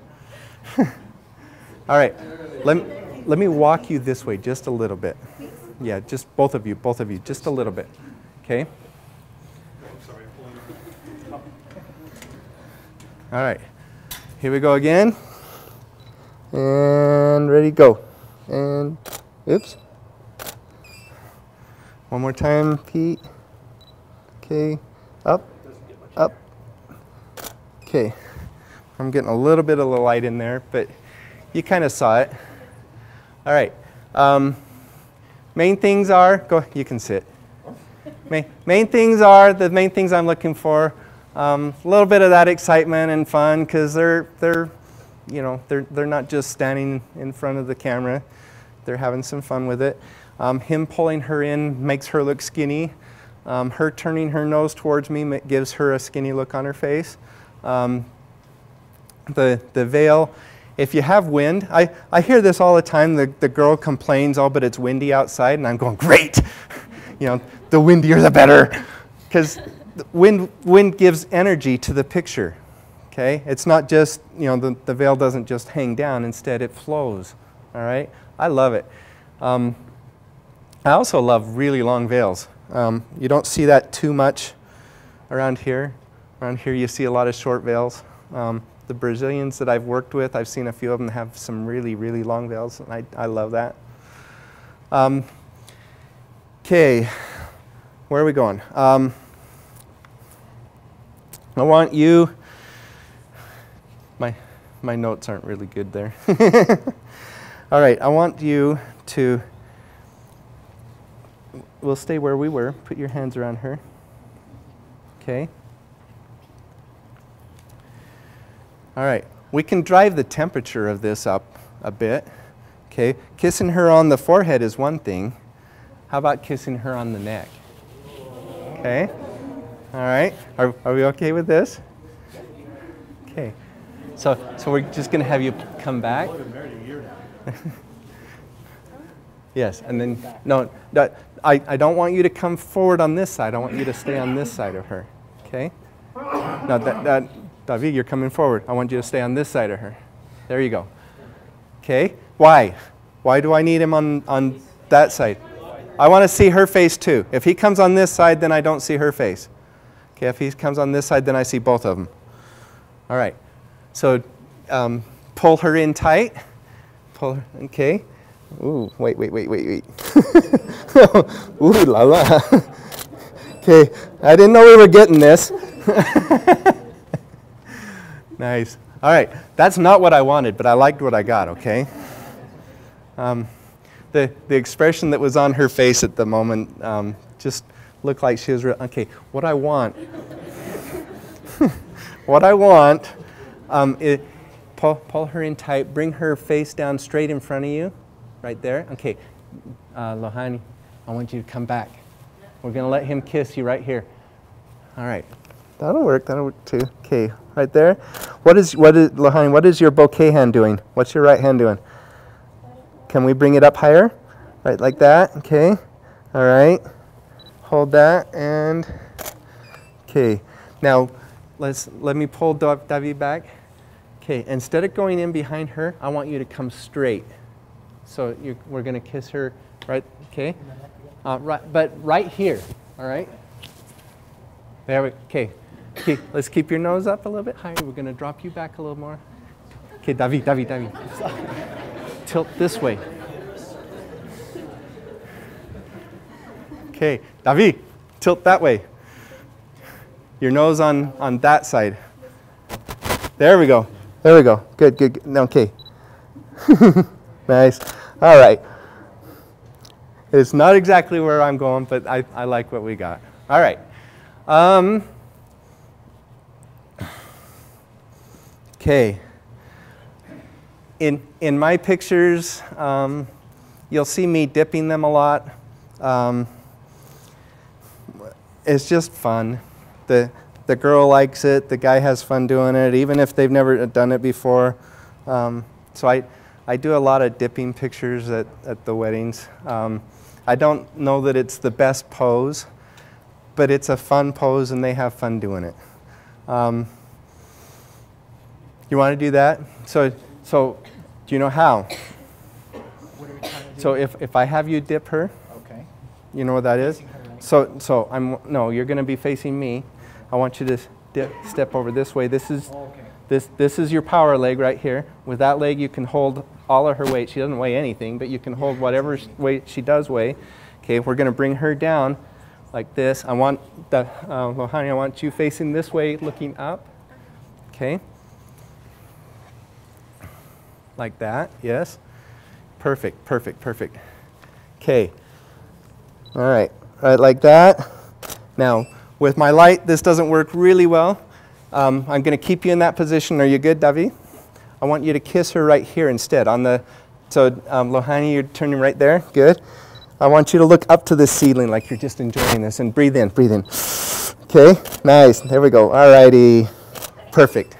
A: All right. Let me walk you this way just a little bit. Yeah, just both of you, just a little bit. Okay? All right. Here we go again. And ready, go. And, oops. One more time, Pete. Okay. Up, up. Okay. I'm getting a little bit of the light in there, but you kind of saw it. All right. Main things are, go, you can sit. Main things are, the main things I'm looking for, a little bit of that excitement and fun, because they're not just standing in front of the camera. They're having some fun with it. Him pulling her in makes her look skinny. Her turning her nose towards me gives her a skinny look on her face. The veil, if you have wind, I hear this all the time, the girl complains, oh, but it's windy outside, and I'm going, great! You know, the windier the better, because wind gives energy to the picture, okay? It's not just, you know, the veil doesn't just hang down, instead it flows, all right? I love it. I also love really long veils. You don't see that too much around here. Around here you see a lot of short veils. The Brazilians that I've worked with, I've seen a few of them have some really, really long veils, and I love that. Okay, where are we going? I want you, my notes aren't really good there. All right, I want you to, we'll stay where we were. Put your hands around her. Okay. All right, we can drive the temperature of this up a bit. Okay, kissing her on the forehead is one thing. How about kissing her on the neck? Okay, all right, are we okay with this? Okay, so we're just gonna have you come back. Yes, and then, no, I don't want you to come forward on this side. I want you to stay on this side of her, okay? Now, David, you're coming forward. I want you to stay on this side of her. There you go. Okay, why? Why do I need him on that side? I want to see her face too. If he comes on this side, then I don't see her face. Okay, if he comes on this side, then I see both of them. All right, so pull her in tight. Pull her, okay. Ooh, wait. Ooh la la. Okay, I didn't know we were getting this. Nice. All right, that's not what I wanted, but I liked what I got, okay? The expression that was on her face at the moment just looked like she was real. Okay, what I want, is pull her in tight, bring her face down straight in front of you, right there. Okay, Lohani, I want you to come back. We're going to let him kiss you right here. All right. That'll work too. Okay, right there. Lohani, what is your bouquet hand doing? What's your right hand doing? Can we bring it up higher? Right, like that, okay. All right, hold that, and, okay. Now, let me pull David back. Okay, instead of going in behind her, I want you to come straight. So we're gonna kiss her, right, okay? But right here, all right? There we, okay. Okay, let's keep your nose up a little bit higher. We're going to drop you back a little more. Okay, David. Tilt this way. Okay, David, tilt that way. Your nose on that side. There we go. Good. Okay. Nice. All right. It's not exactly where I'm going, but I like what we got. All right. Okay. In my pictures, you'll see me dipping them a lot. It's just fun. The the girl likes it, the guy has fun doing it, even if they've never done it before. So I do a lot of dipping pictures at the weddings. I don't know that it's the best pose, but it's a fun pose and they have fun doing it. You want to do that? So do you know how?
H: What are we trying to do?
A: So if I have you dip her,
H: Okay.
A: you know what that is? No, you're going to be facing me. I want you to step over this way. This is this is your power leg right here. With that leg, you can hold all of her weight. She doesn't weigh anything, but you can hold whatever weight she does weigh. Okay, we're going to bring her down like this. I want Lohani, I want you facing this way, looking up. Okay. Like that, yes. Perfect, perfect, perfect. Okay. All right, like that. Now, with my light, this doesn't work really well. I'm going to keep you in that position. Are you good, Davi? I want you to kiss her right here instead. Lohani, you're turning right there. Good. I want you to look up to the ceiling like you're just enjoying this and breathe in, breathe in. Okay, nice. There we go. All righty. Perfect,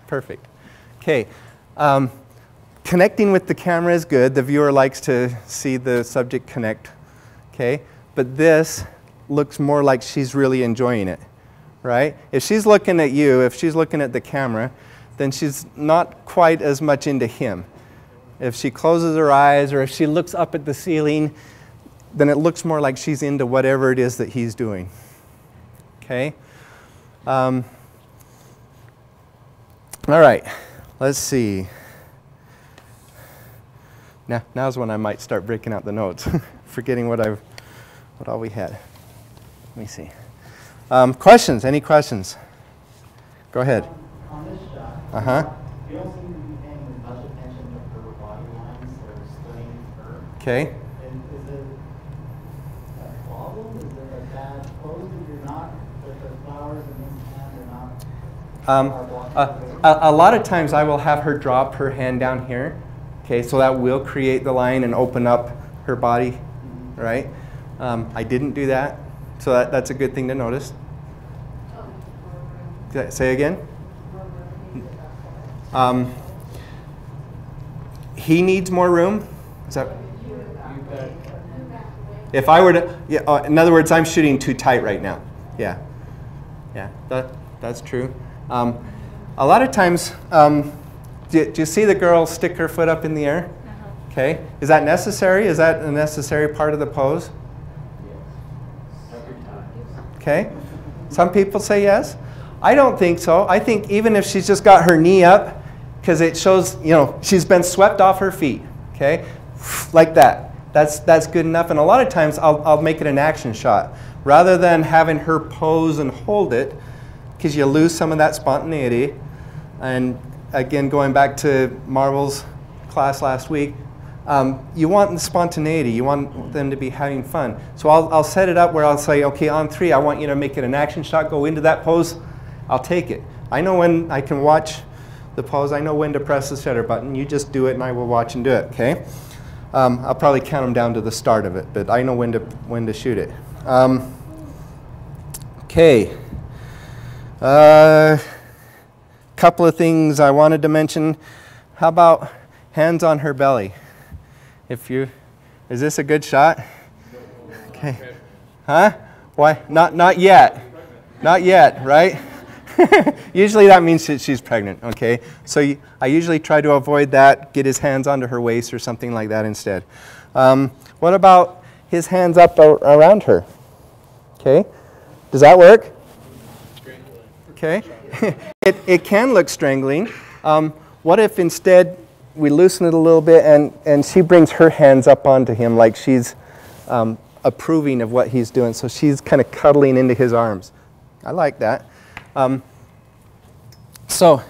A: perfect. Okay. Connecting with the camera is good. The viewer likes to see the subject connect. Okay, but this looks more like she's really enjoying it, right? If she's looking at you, if she's looking at the camera, then she's not quite as much into him. If she closes her eyes or if she looks up at the ceiling, then it looks more like she's into whatever it is that he's doing. Okay? All right, let's see. Now's when I might start breaking out the notes, forgetting what all we had. Let me see. Questions? Any questions? Go ahead.
I: On this shot, you don't seem to be paying as much attention to her body lines or studying her.
A: Okay.
I: Is it a problem? Is it a bad pose that you're not, that the flowers in this hand are not?
A: A lot of times I will have her drop her hand down here. Okay, so that will create the line and open up her body, right? I didn't do that, so that's a good thing to notice. Say again? He needs more room? Is that? If I were to, yeah, in other words, I'm shooting too tight right now. Yeah, that's true. A lot of times, do you see the girl stick her foot up in the air? Okay. Is that necessary? Is that a necessary part of the pose? Okay. Some people say yes. I don't think so. I think even if she's just got her knee up, because it shows, she's been swept off her feet. Okay. Like that. That's good enough. And a lot of times I'll make it an action shot. Rather than having her pose and hold it, because you lose some of that spontaneity. And again, going back to Marvel's class last week, you want the spontaneity. You want them to be having fun. So I'll set it up where I'll say, okay, on 3, I want you to make it an action shot. Go into that pose. I'll take it. I know when I can watch the pose. I know when to press the shutter button. You just do it, and I will watch and do it. Okay. I'll probably count them down to the start of it, but I know when to shoot it. Okay. Couple of things I wanted to mention. How about hands on her belly? Is this a good shot? Okay. Huh? Why? Not yet. Not yet, right? Usually that means that she's pregnant, okay? So I usually try to avoid that, get his hands onto her waist or something like that instead. What about his hands up around her? Okay. Does that work? Okay. It can look strangling. What if instead we loosen it a little bit and she brings her hands up onto him like she's approving of what he's doing. So she's kind of cuddling into his arms. I like that. So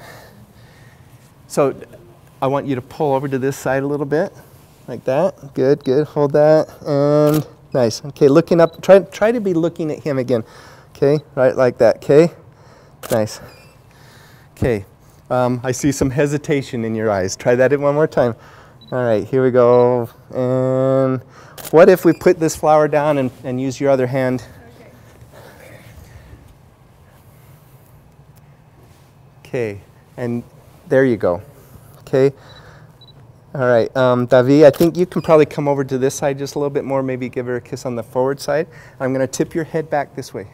A: I want you to pull over to this side a little bit, like that. Good, good. Hold that, and nice. Okay, looking up. Try to be looking at him again. Okay, right like that. Okay, nice. Okay, I see some hesitation in your eyes. Try that one more time. All right, here we go. And what if we put this flower down and use your other hand? Okay, and there you go. Okay. All right, Davi, I think you can probably come over to this side just a little bit more, maybe give her a kiss on the forward side. I'm going to tip your head back this way.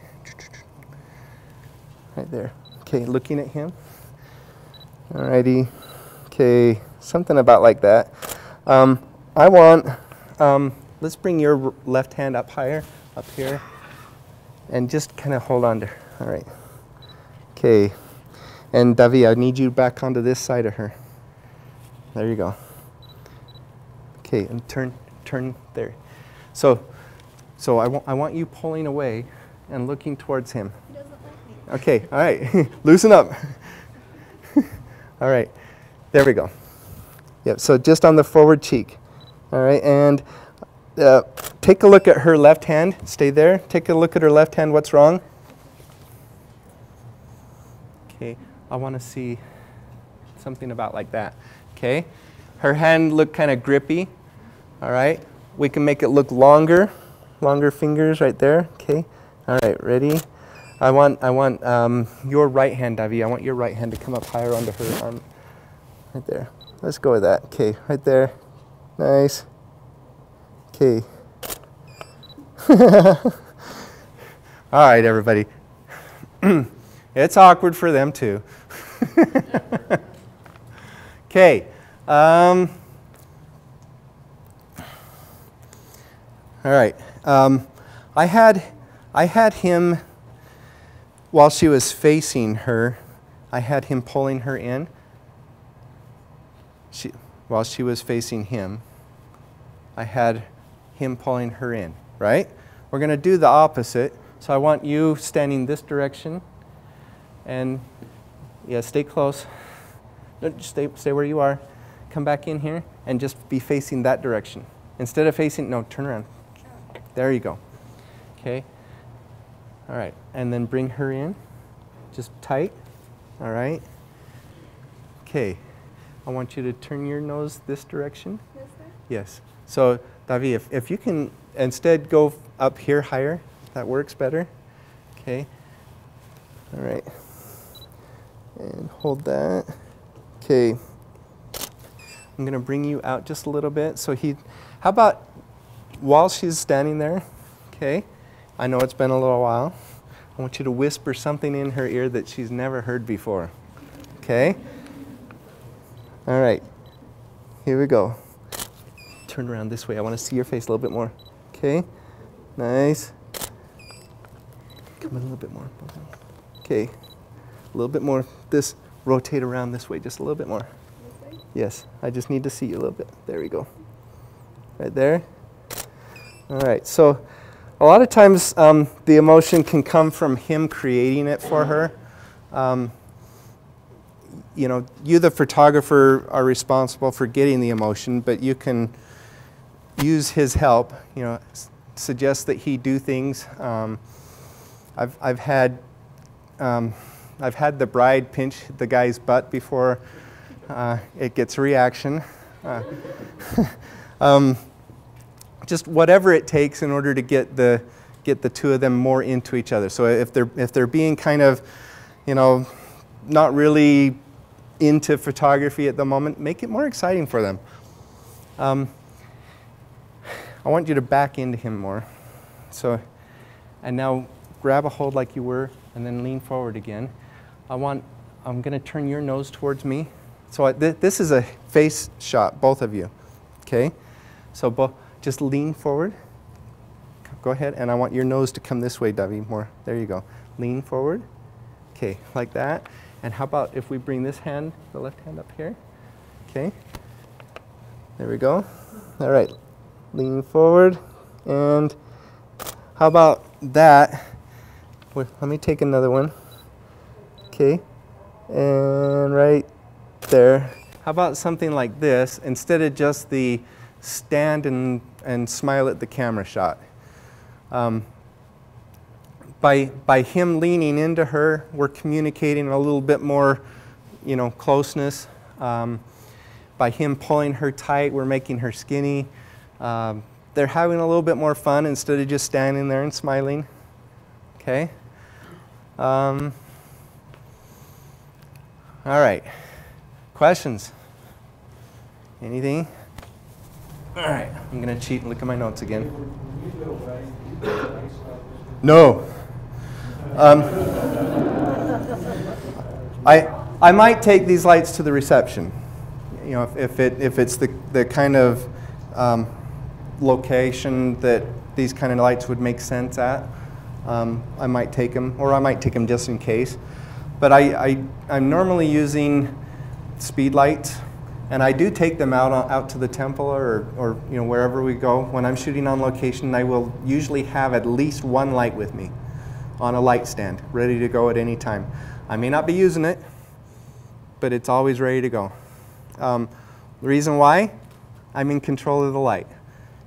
A: Right there. Okay, looking at him. All righty. Okay, something about like that. I want, let's bring your left hand up higher, up here, and just kind of hold on to her. All right. Okay, and Davi, I need you back onto this side of her. There you go. Okay, and turn there. So I want you pulling away and looking towards him.
D: He doesn't like me.
A: Okay, all right, loosen up. All right, there we go. Yep, so just on the forward cheek. All right, and take a look at her left hand. Stay there. Take a look at her left hand. What's wrong? Okay, I want to see something about like that. Okay, her hand looked kind of grippy. All right, we can make it look longer fingers right there. Okay, all right, ready? I want your right hand, Davi. I want your right hand to come up higher onto her arm, right there. Let's go with that. Okay, right there. Nice. Okay. All right, everybody. It's awkward for them too. Okay. All right. I had him, while she was facing her, I had him pulling her in. While she was facing him, I had him pulling her in, right? We're going to do the opposite. So I want you standing this direction. And yeah, stay close. No, just stay where you are. Come back in here and just be facing that direction. Instead of facing, no, turn around. There you go. Okay. All right. And then bring her in. Just tight. All right. Okay. I want you to turn your nose this direction.
D: This way?
A: Yes. So, Davi, if you can instead go up here higher, that works better. Okay. All right. And hold that. Okay. I'm going to bring you out just a little bit. So how about while she's standing there, okay, I know it's been a little while, I want you to whisper something in her ear that she's never heard before. Okay? All right. Here we go. Turn around this way. I want to see your face a little bit more. Okay? Nice. Come in a little bit more. Okay. A little bit more. This, rotate around this way just a little bit more.
D: This way?
A: Yes. I just need to see you a little bit. There we go. Right there. All right. So a lot of times the emotion can come from him creating it for her. You know, you, the photographer, are responsible for getting the emotion, but you can use his help. You know, suggest that he do things. I've had the bride pinch the guy's butt before it gets a reaction. Just whatever it takes in order to get the two of them more into each other. So if they're being kind of, you know, not really into photography at the moment, make it more exciting for them. I want you to back into him more. So, and now grab a hold like you were, and then lean forward again. I'm going to turn your nose towards me. So this is a face shot, both of you. Okay? So just lean forward. Go ahead, and I want your nose to come this way, Davi, more. There you go. Lean forward. Okay, like that. And how about if we bring this hand, the left hand up here? Okay. There we go. All right. Lean forward. And how about that? Wait, let me take another one. Okay. And right there. How about something like this instead of just the stand and smile at the camera shot? By him leaning into her, we're communicating a little bit more, you know, closeness. By him pulling her tight, we're making her skinny. They're having a little bit more fun instead of just standing there and smiling. Okay? All right. Questions? Anything? All right. I'm going to cheat and look at my notes again. No. I might take these lights to the reception. You know, if it's the kind of location that these kind of lights would make sense at, I might take them, or I might take them just in case. But I'm normally using speed lights, and I do take them out to the temple or you know, wherever we go. When I'm shooting on location, I will usually have at least one light with me on a light stand, ready to go at any time. I may not be using it, but it's always ready to go. The reason why? I'm in control of the light.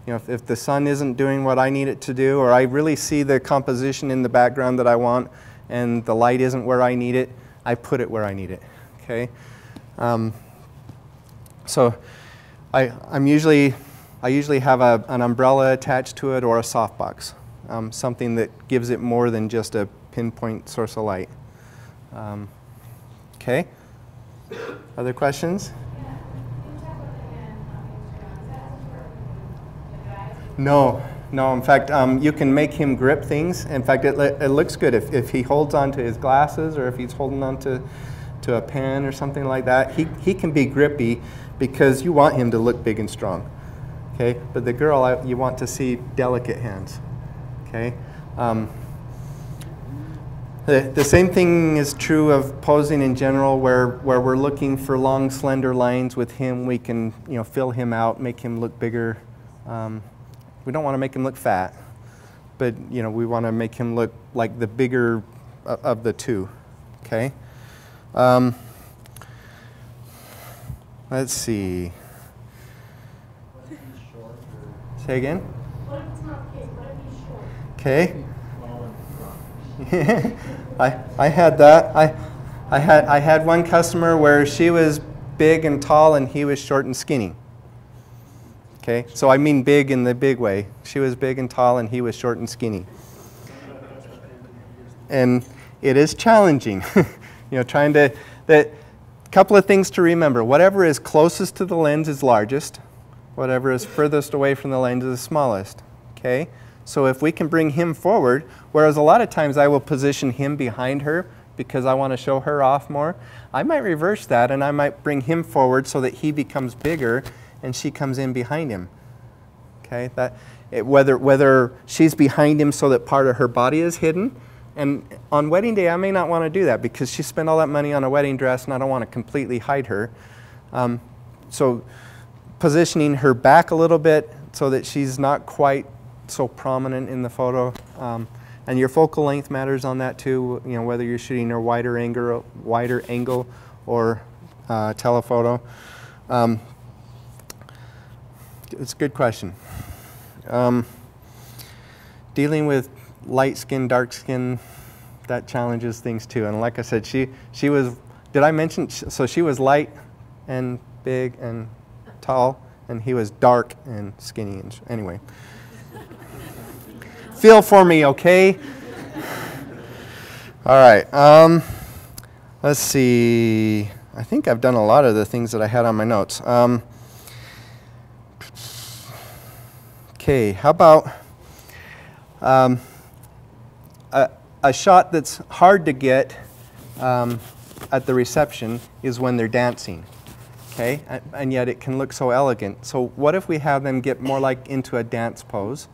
A: You know, if the sun isn't doing what I need it to do, or I really see the composition in the background that I want, and the light isn't where I need it, I put it where I need it. Okay. So I usually have an umbrella attached to it or a softbox, something that gives it more than just a pinpoint source of light. Okay. Other questions? No. In fact, you can make him grip things. In fact, it looks good if he holds on to his glasses, or if he's holding on to a pen or something like that. He can be grippy because you want him to look big and strong. Okay, but the girl, you want to see delicate hands. Okay. The same thing is true of posing in general, where we're looking for long, slender lines with him. We can, you know, fill him out, make him look bigger. We don't want to make him look fat, but you know, we want to make him look like the bigger of the two. Okay. Let's see. Say again.
J: What if it's not big? What if he's short?
A: Okay. I had that. I had one customer where she was big and tall and he was short and skinny. Okay, so I mean big in the big way. She was big and tall and he was short and skinny. And it is challenging. You know, trying to, couple of things to remember. Whatever is closest to the lens is largest. Whatever is furthest away from the lens is smallest. Okay? So if we can bring him forward, whereas a lot of times I will position him behind her because I want to show her off more, I might reverse that and I might bring him forward so that he becomes bigger and she comes in behind him. Okay? Whether she's behind him so that part of her body is hidden, and on wedding day I may not want to do that because she spent all that money on a wedding dress and I don't want to completely hide her. So positioning her back a little bit so that she's not quite so prominent in the photo, and your focal length matters on that too. You know, whether you're shooting a wider angle or telephoto. It's a good question. Dealing with light skin, dark skin, that challenges things too. And like I said, she was. Did I mention? So she was light and big and tall, and he was dark and skinny. And anyway. Feel for me, okay? All right. Let's see. I think I've done a lot of the things that I had on my notes. Okay, how about a shot that's hard to get at the reception is when they're dancing. Okay, and yet it can look so elegant. So what if we have them get more like into a dance pose?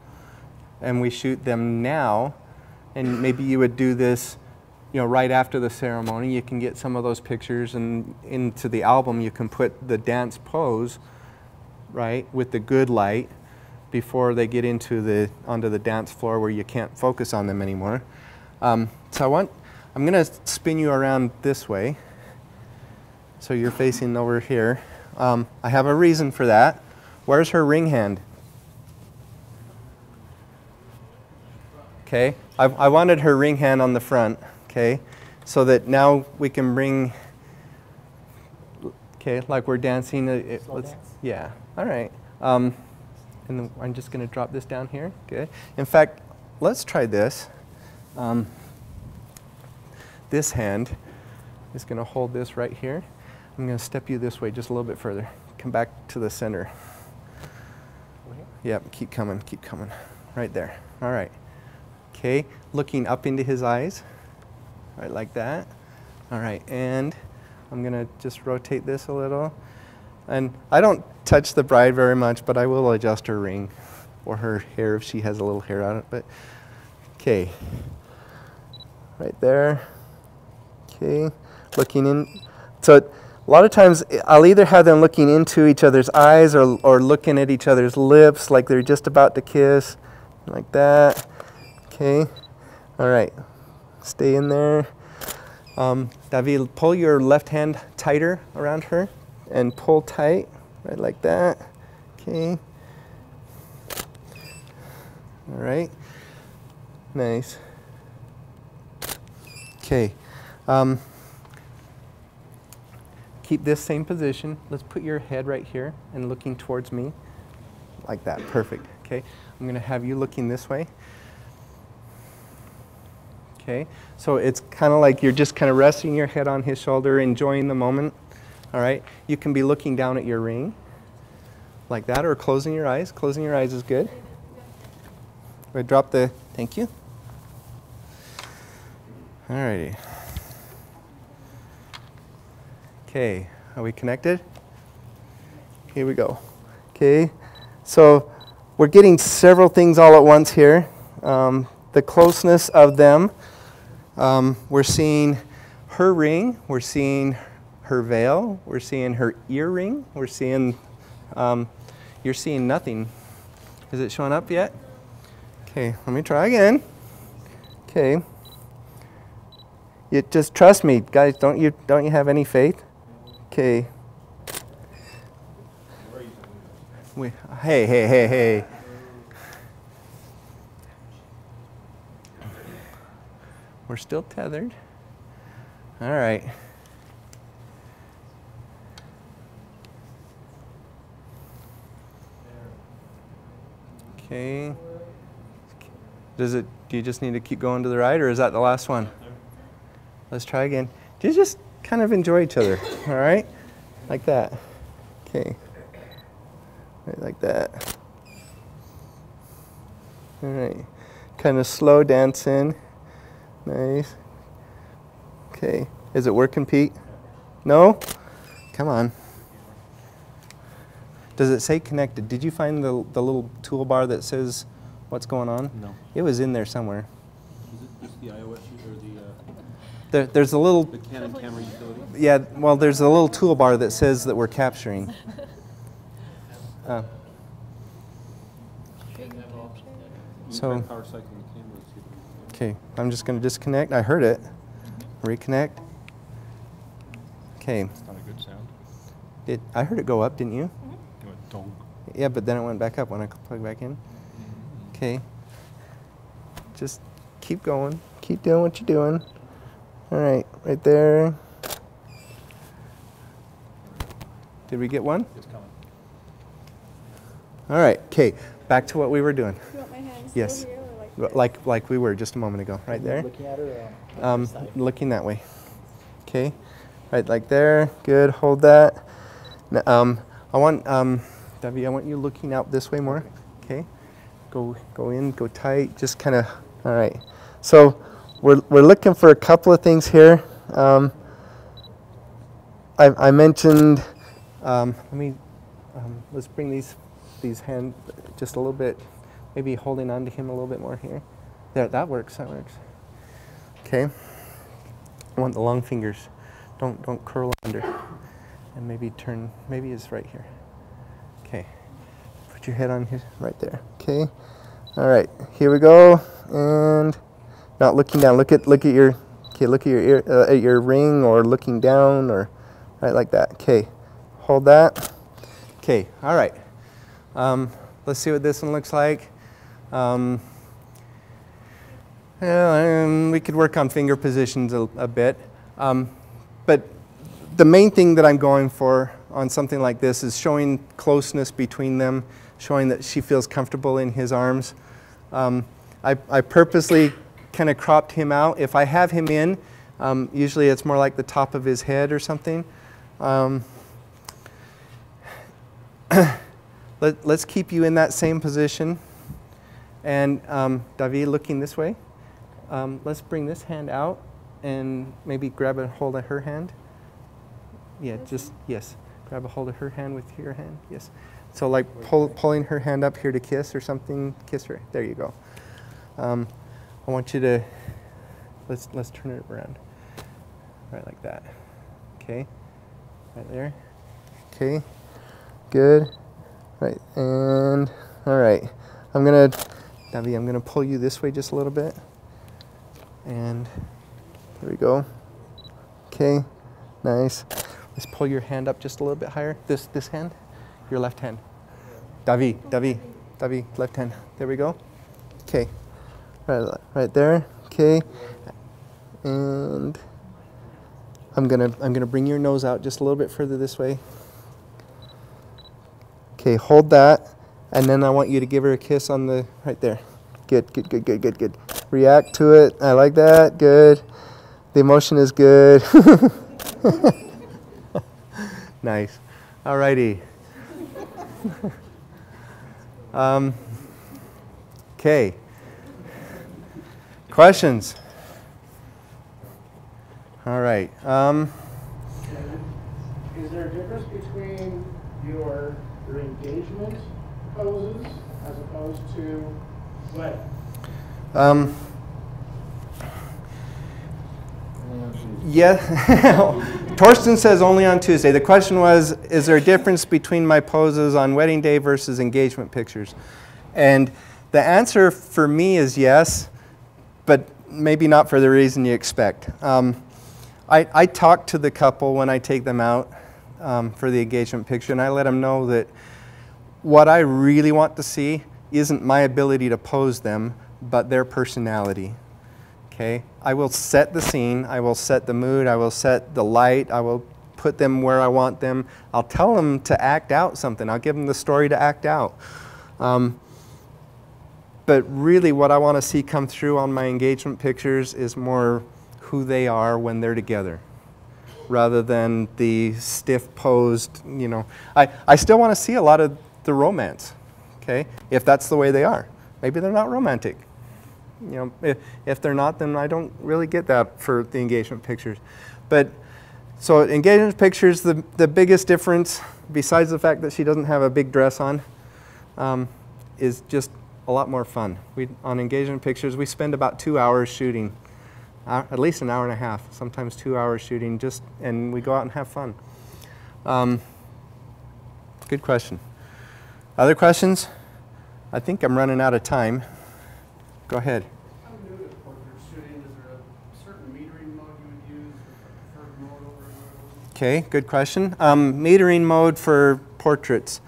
A: And we shoot them now, and maybe you would do this, you know, right after the ceremony. You can get some of those pictures, and into the album you can put the dance pose, right, with the good light before they get onto the dance floor where you can't focus on them anymore. So I'm going to spin you around this way, so you're facing over here. I have a reason for that. Where's her ring hand? Okay, I wanted her ring hand on the front, okay, so that now we can bring, okay, like we're dancing. Yeah, all right. And then I'm just going to drop this down here. Good. In fact, let's try this. This hand. Just going to hold this right here. I'm going to step you this way just a little bit further. Come back to the center. Yep, keep coming, keep coming. Right there. All right. Okay, looking up into his eyes. Right, like that. All right, and I'm going to just rotate this a little. And I don't touch the bride very much, but I will adjust her ring or her hair if she has a little hair on it. But okay, right there. Okay, looking in. So a lot of times I'll either have them looking into each other's eyes or looking at each other's lips like they're just about to kiss, like that. Okay, all right, stay in there. David, pull your left hand tighter around her and pull tight, right like that. Okay. All right. Nice. Okay. Keep this same position. Let's put your head right here and looking towards me, like that. Perfect. Okay. I'm going to have you looking this way. Okay, so it's kind of like you're just kind of resting your head on his shoulder, enjoying the moment. All right, you can be looking down at your ring like that, or closing your eyes. Closing your eyes is good. I drop the, thank you. All righty. Okay, are we connected? Here we go. Okay, so we're getting several things all at once here. The closeness of them. We're seeing her ring, we're seeing her veil, we're seeing her earring, we're seeing, you're seeing nothing. Is it showing up yet? Okay, let me try again. Okay. You just trust me, guys, don't you have any faith? Okay. Hey. We're still tethered. All right. Okay. Do you just need to keep going to the right, or is that the last one? Let's try again. Do you just kind of enjoy each other? All right? Like that. Okay. Right, like that. All right. Kind of slow dancing. Nice. Okay. Is it working, Pete? No? Come on. Does it say connected? Did you find the little toolbar that says what's going on?
F: No.
A: It was in there somewhere.
F: Is it just the iOS or
A: There's a little...
F: the Canon camera utility?
A: Yeah, well, there's a little toolbar that says that we're capturing. So,
F: Power cycling the camera.
A: okay, I'm just going to disconnect. I heard it. Reconnect. Okay.
F: It's not a good sound.
A: I heard it go up, didn't you?
F: It went dong.
A: Yeah, but then it went back up when I plugged back in. Okay. Just keep going. Keep doing what you're doing. All right, right there. Did we get one?
F: It's coming.
A: All right, okay, back to what we were doing.
D: You want my hands
A: Yes.
D: still here or like this?
A: Like we were just a moment ago, right there.
I: Looking at her or this side?
A: Looking that way. Okay, right, like there. Good. Hold that. Now, I want Debbie. I want you looking out this way more. Okay. Go in. Go tight. Just kind of. All right. So we're looking for a couple of things here. I mentioned. Let's bring these hands just a little bit. Maybe holding on to him a little bit more here. There. That works. That works. Okay. I want the long fingers. Don't curl under. And maybe turn, maybe it's right here. Okay. Put your head on here, right there. Okay. All right. Here we go. And not looking down. Look at your, okay, look at your ear, at your ring, or looking down, or right like that. Okay. Hold that. Okay. All right. Let's see what this one looks like. We could work on finger positions a bit. But the main thing that I'm going for on something like this is showing closeness between them, showing that she feels comfortable in his arms. I purposely kind of cropped him out. If I have him in, Usually it's more like the top of his head or something. Let's keep you in that same position. And David, looking this way. Let's bring this hand out and maybe grab a hold of her hand. Yeah, just, yes. Grab a hold of her hand with your hand. Yes. So like pulling her hand up here to kiss or something. Kiss her. There you go. I want you to, let's turn it around. Right like that. Okay. Right there. Okay. Good. Right. And all right. Davi, I'm gonna pull you this way just a little bit. And there we go. Okay. Nice. Let's pull your hand up just a little bit higher. This hand. Your left hand. Davi, left hand. There we go. Okay. Right there. Okay. And I'm gonna bring your nose out just a little bit further this way. Okay, hold that, and then I want you to give her a kiss on the right there. Good. React to it. I like that. Good. The emotion is good. Nice. Alrighty. Okay. Questions? All right.
K: Is there a difference between your engagement poses as opposed to wedding?
A: Yeah. Torsten says only on Tuesday. The question was, is there a difference between my poses on wedding day versus engagement pictures? And the answer for me is yes, but maybe not for the reason you expect. I talk to the couple when I take them out for the engagement picture, and I let them know that what I really want to see isn't my ability to pose them, but their personality. Okay? I will set the scene, I will set the mood, I will set the light, I will put them where I want them. I'll tell them to act out something. I'll give them the story to act out. But really what I want to see come through on my engagement pictures is more who they are when they're together, rather than the stiff posed, you know. I still want to see a lot of the romance, okay, if that's the way they are. Maybe they're not romantic. You know, if they're not, then I don't really get that for the engagement pictures. But so engagement pictures, the biggest difference, besides the fact that she doesn't have a big dress on, is just a lot more fun. On engagement pictures, we spend about 2 hours shooting, at least an hour and a half, sometimes 2 hours shooting, and we go out and have fun. Good question. Other questions? I think I'm running out of time. Go ahead.
K: How new to portrait shooting? Is there a certain metering mode you would use, or preferred mode over another?
A: Okay, good question. Metering mode for portraits.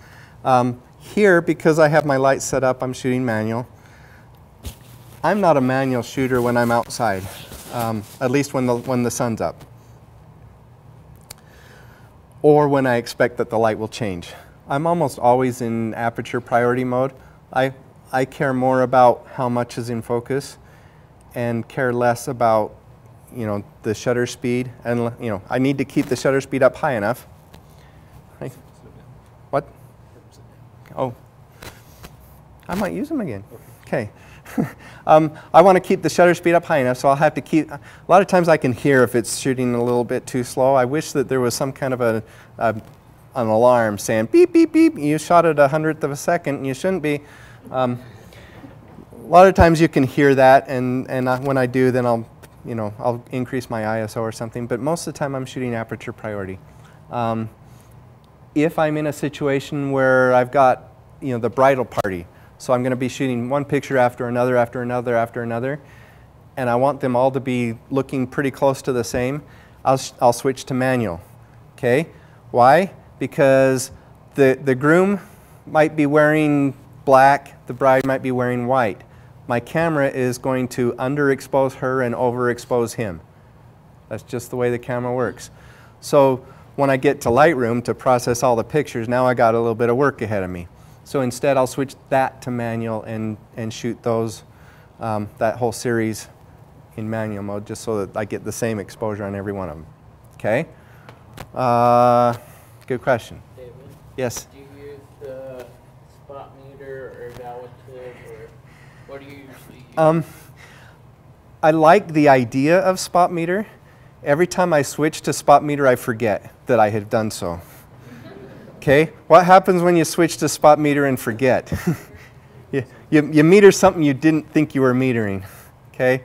A: Here, because I have my lights set up, I'm shooting manual. I'm not a manual shooter when I'm outside, at least when the sun's up, or when I expect that the light will change. I'm almost always in aperture priority mode. I care more about how much is in focus and care less about, you know, the shutter speed. And, you know, I need to keep the shutter speed up high enough. Right? What? Oh, I might use them again. Okay. I want to keep the shutter speed up high enough, so I'll have to keep, a lot of times I can hear if it's shooting a little bit too slow. I wish that there was some kind of an alarm saying beep, beep, beep, you shot at 100th of a second, and you shouldn't be. A lot of times you can hear that, and when I do, then I'll increase my ISO or something, but most of the time I'm shooting aperture priority. If I'm in a situation where I've got, you know, the bridal party, so I'm going to be shooting one picture after another, after another, after another, and I want them all to be looking pretty close to the same, I'll switch to manual. Okay? Why? Because the groom might be wearing black, the bride might be wearing white. My camera is going to underexpose her and overexpose him. That's just the way the camera works. So when I get to Lightroom to process all the pictures, now I got a little bit of work ahead of me. So instead I'll switch that to manual and shoot those, that whole series in manual mode just so that I get the same exposure on every one of them. Okay? Good question.
E: David?
A: Yes?
E: Do you use the spot meter or evaluative, or what do you usually use?
A: I like the idea of spot meter. Every time I switch to spot meter, I forget that I have done so. Okay? What happens when you switch to spot meter and forget? you meter something you didn't think you were metering. Okay?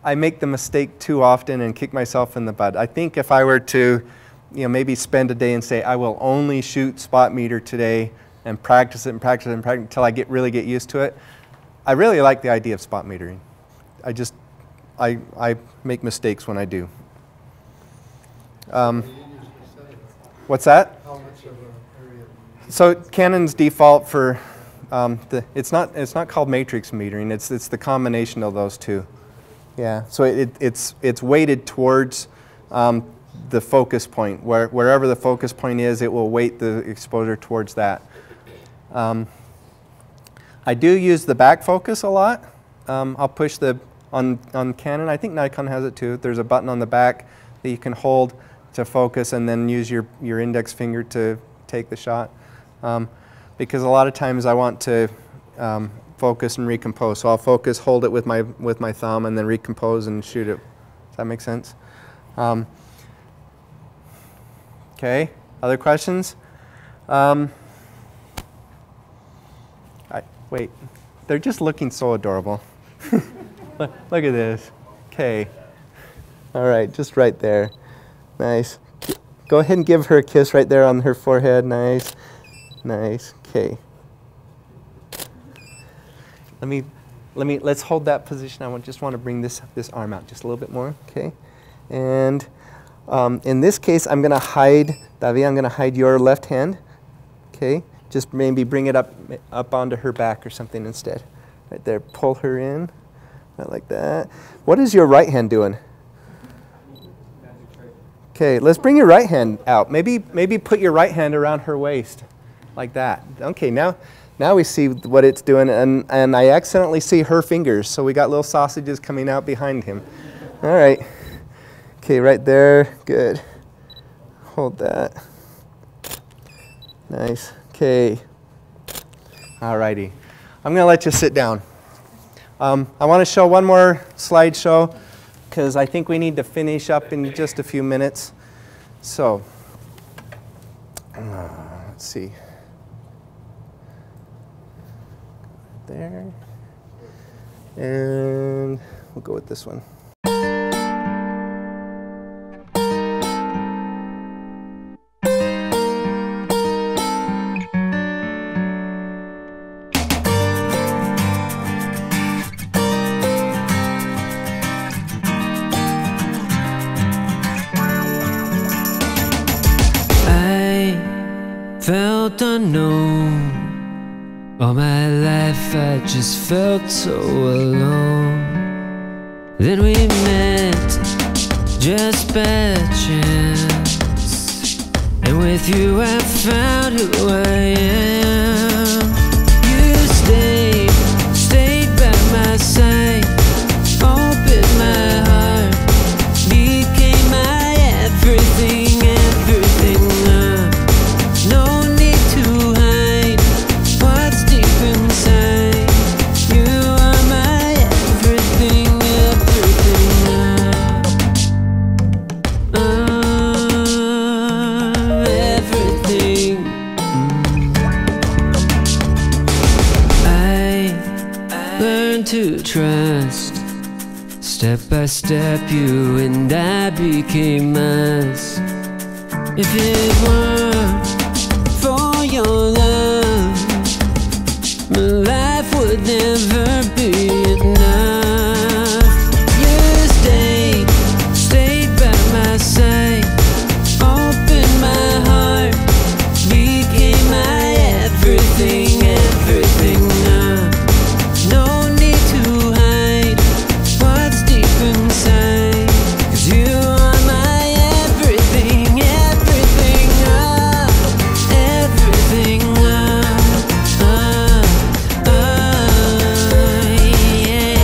A: I make the mistake too often and kick myself in the butt. I think if I were to, maybe spend a day and say, I will only shoot spot meter today and practice it and practice it and practice it until I really get used to it. I really like the idea of spot metering. I make mistakes when I do. What's that? So Canon's default for it's not called matrix metering. It's the combination of those two. Yeah. So it's weighted towards the focus point. Wherever the focus point is, it will weight the exposure towards that. I do use the back focus a lot. I'll push on Canon. I think Nikon has it too. There's a button on the back that you can hold to focus and then use your index finger to take the shot. Because a lot of times I want to focus and recompose. So I'll focus, hold it with my thumb, and then recompose and shoot it. Does that make sense? Okay. Other questions? Wait. They're just looking so adorable. Look at this. Okay. All right, just right there. Nice. Go ahead and give her a kiss right there on her forehead. Nice. Nice. Okay. Let's hold that position. I just want to bring this arm out just a little bit more. Okay. And in this case, I'm going to hide, Davi, I'm going to hide your left hand. Okay. Just maybe bring it up onto her back or something instead. Right there. Pull her in. Right like that. What is your right hand doing? Okay, let's bring your right hand out. Maybe put your right hand around her waist, like that. Okay, now we see what it's doing, and I accidentally see her fingers, so we got little sausages coming out behind him. All right. Okay, right there. Good. Hold that. Nice. Okay. All righty. I'm going to let you sit down. I want to show one more slideshow, because I think we need to finish up in just a few minutes. So, let's see. There. And we'll go with this one.
L: Felt unknown. All my life I just felt so alone. Then we met just by chance, and with you I found who I am. You stayed by my side, opened my heart, became my everything, everything. No need to hide what's deep inside. You are my everything, everything. Everything. I learned to trust. Step by step, you and I became us. If it weren't for your love, my life would never be enough. You stayed by my side, opened my heart, became my everything, everything. No need to hide what's deep inside, 'cause you are my everything, everything, everything. Yeah.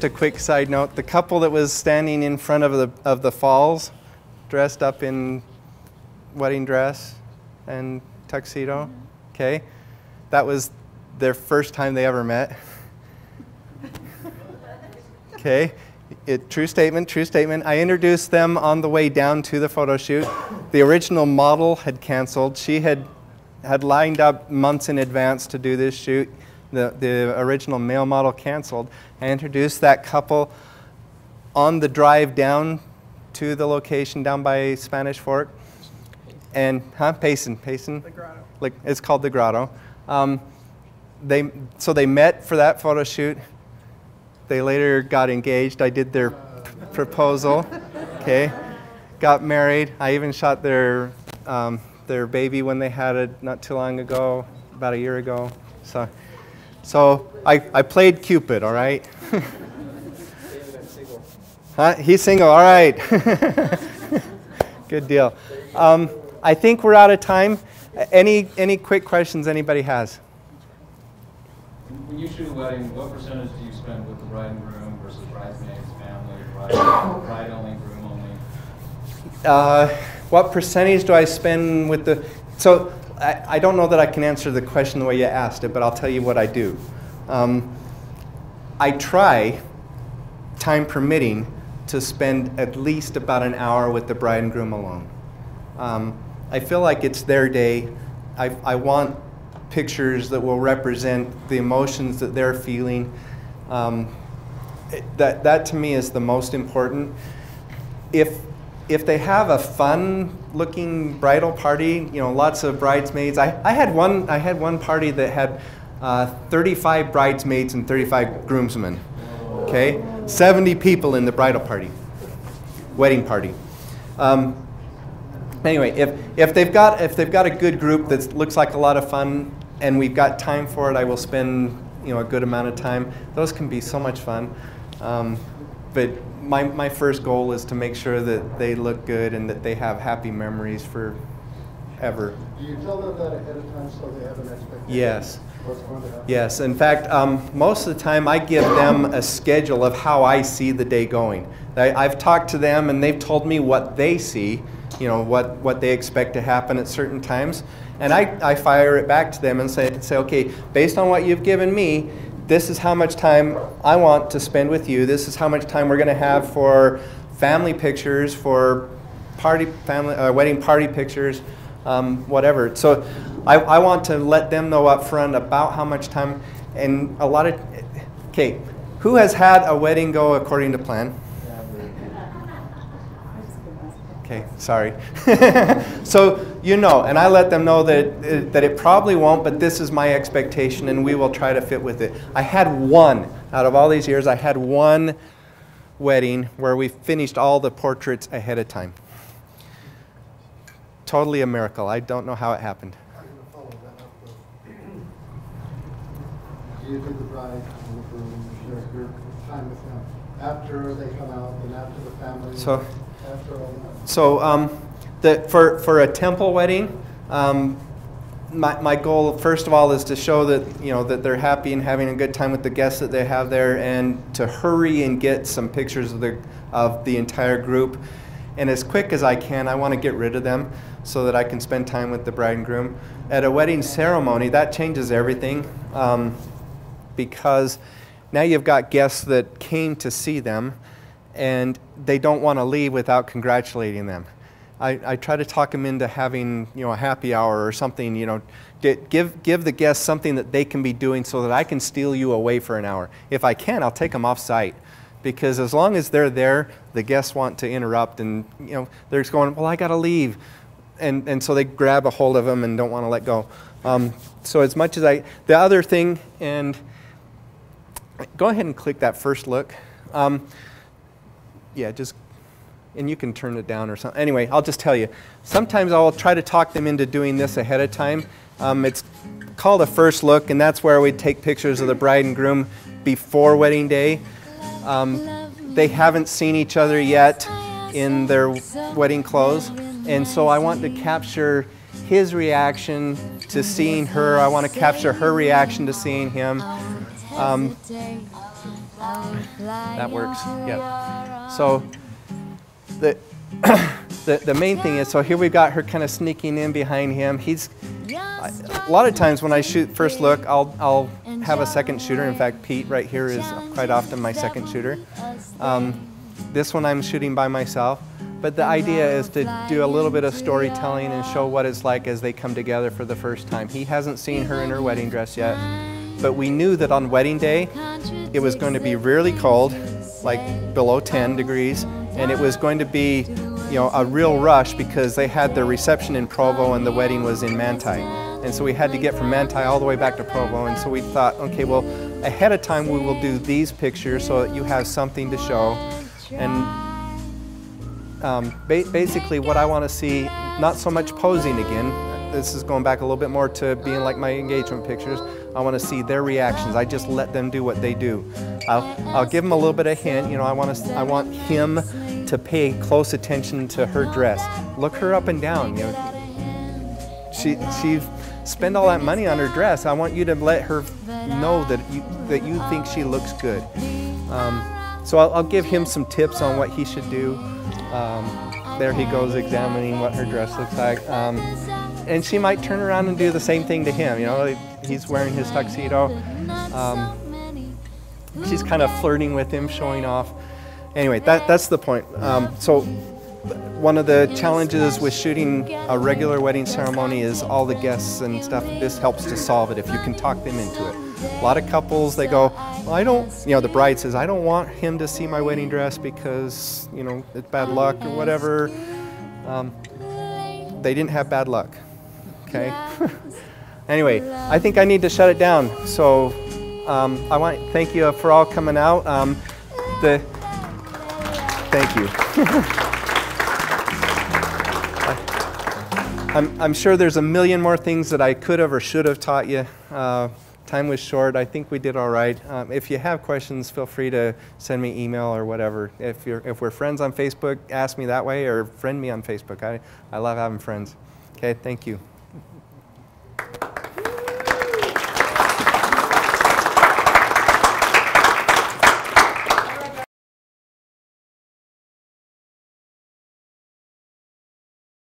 A: just a quick side note. The couple that was standing in front of the falls, dressed up in wedding dress and tuxedo, okay? That was their first time they ever met. Okay, true statement, true statement. I introduced them on the way down to the photo shoot. The original model had canceled. She had lined up months in advance to do this shoot. The original male model canceled. I introduced that couple on the drive down to the location down by Spanish Fork. And, Payson.
H: The grotto.
A: Like, it's called the Grotto. So they met for that photo shoot. They later got engaged. I did their proposal, okay? Got married. I even shot their baby when they had it not too long ago, about a year ago. So I played Cupid, all right? He's single, all right. Good deal. I think we're out of time. Any quick questions anybody has?
F: When you shoot a wedding, what percentage do you spend with the bride and groom versus bridesmaids, family, bride only, groom only?
A: What percentage do I spend with the... So I don't know that I can answer the question the way you asked it, but I'll tell you what I do. I try, time permitting, to spend at least about an hour with the bride and groom alone. I feel like it's their day. I want pictures that will represent the emotions that they're feeling. That to me is the most important. If they have a fun-looking bridal party, you know, lots of bridesmaids. I had one party that had 35 bridesmaids and 35 groomsmen. Okay, 70 people in the bridal party, wedding party. Anyway, if they've got a good group that looks like a lot of fun, and we've got time for it, I will spend, you know, a good amount of time. Those can be so much fun. But my first goal is to make sure that they look good and that they have happy memories forever.
I: Do you tell them that ahead of time so they have an expectation?
A: Yes.
I: What's going to happen?
A: Yes. In fact, most of the time I give them a schedule of how I see the day going. I've talked to them and they've told me what they see, you know, what they expect to happen at certain times. And I fire it back to them and say, okay, based on what you've given me, this is how much time I want to spend with you. This is how much time we're going to have for family pictures, for wedding party pictures, whatever. So I want to let them know up front about how much time. And a lot of, okay, who has had a wedding go according to plan? Okay, sorry. So you know, and I let them know that it probably won't, but this is my expectation, and we will try to fit with it. I had one, out of all these years, I had one wedding where we finished all the portraits ahead of time. Totally a miracle. I don't know how it happened.
I: Do you think the bride and the groom share your time with them after they come out and after the family?
A: So,
I: after all that?
A: So for a temple wedding, my goal first of all is to show that, you know, that they're happy and having a good time with the guests that they have there, and to hurry and get some pictures of the entire group. And as quick as I can, I want to get rid of them so that I can spend time with the bride and groom. At a wedding ceremony, that changes everything, because now you've got guests that came to see them, and they don't want to leave without congratulating them. I try to talk them into having, you know, a happy hour or something, you know, give the guests something that they can be doing so that I can steal you away for an hour. If I can, I'll take them off site, because as long as they're there, the guests want to interrupt, and, you know, they're just going, well, I got to leave. And so they grab a hold of them and don't want to let go. So as much as the other thing, and go ahead and click that first look. Yeah, just, and you can turn it down or something. Anyway, I'll just tell you. Sometimes I'll try to talk them into doing this ahead of time. It's called a first look, and that's where we take pictures of the bride and groom before wedding day. They haven't seen each other yet in their wedding clothes, and so I want to capture his reaction to seeing her. I want to capture her reaction to seeing him. That works. Yeah. So the the main thing is, so here we've got her kind of sneaking in behind him. A lot of times when I shoot first look, I'll have a second shooter. In fact, Pete right here is quite often my second shooter. This one I'm shooting by myself. But the idea is to do a little bit of storytelling and show what it's like as they come together for the first time. He hasn't seen her in her wedding dress yet, but we knew that on wedding day, it was going to be really cold, like below 10 degrees, and it was going to be, you know, a real rush because they had their reception in Provo and the wedding was in Manti. And so we had to get from Manti all the way back to Provo, and so we thought, okay, well, ahead of time we will do these pictures so that you have something to show. And basically what I want to see, not so much posing again, this is going back a little bit more to being like my engagement pictures. I want to see their reactions. I just let them do what they do. I'll give them a little bit of hint, you know, I want him to pay close attention to her dress. Look her up and down, you know. She spent all that money on her dress. I want you to let her know that you think she looks good. So I'll give him some tips on what he should do. There he goes examining what her dress looks like. And she might turn around and do the same thing to him. You know, he's wearing his tuxedo. She's kind of flirting with him, showing off. Anyway, that's the point. So one of the challenges with shooting a regular wedding ceremony is all the guests and stuff. This helps to solve it if you can talk them into it. A lot of couples, they go, well, I don't, you know, the bride says, I don't want him to see my wedding dress because, you know, it's bad luck or whatever. They didn't have bad luck, okay? Anyway, I think I need to shut it down. So I want to thank you for all coming out. Thank you. I'm sure there's a million more things that I could have or should have taught you. Time was short. I think we did all right. If you have questions, feel free to send me email or whatever. If we're friends on Facebook, ask me that way or friend me on Facebook. I love having friends. Okay, thank you.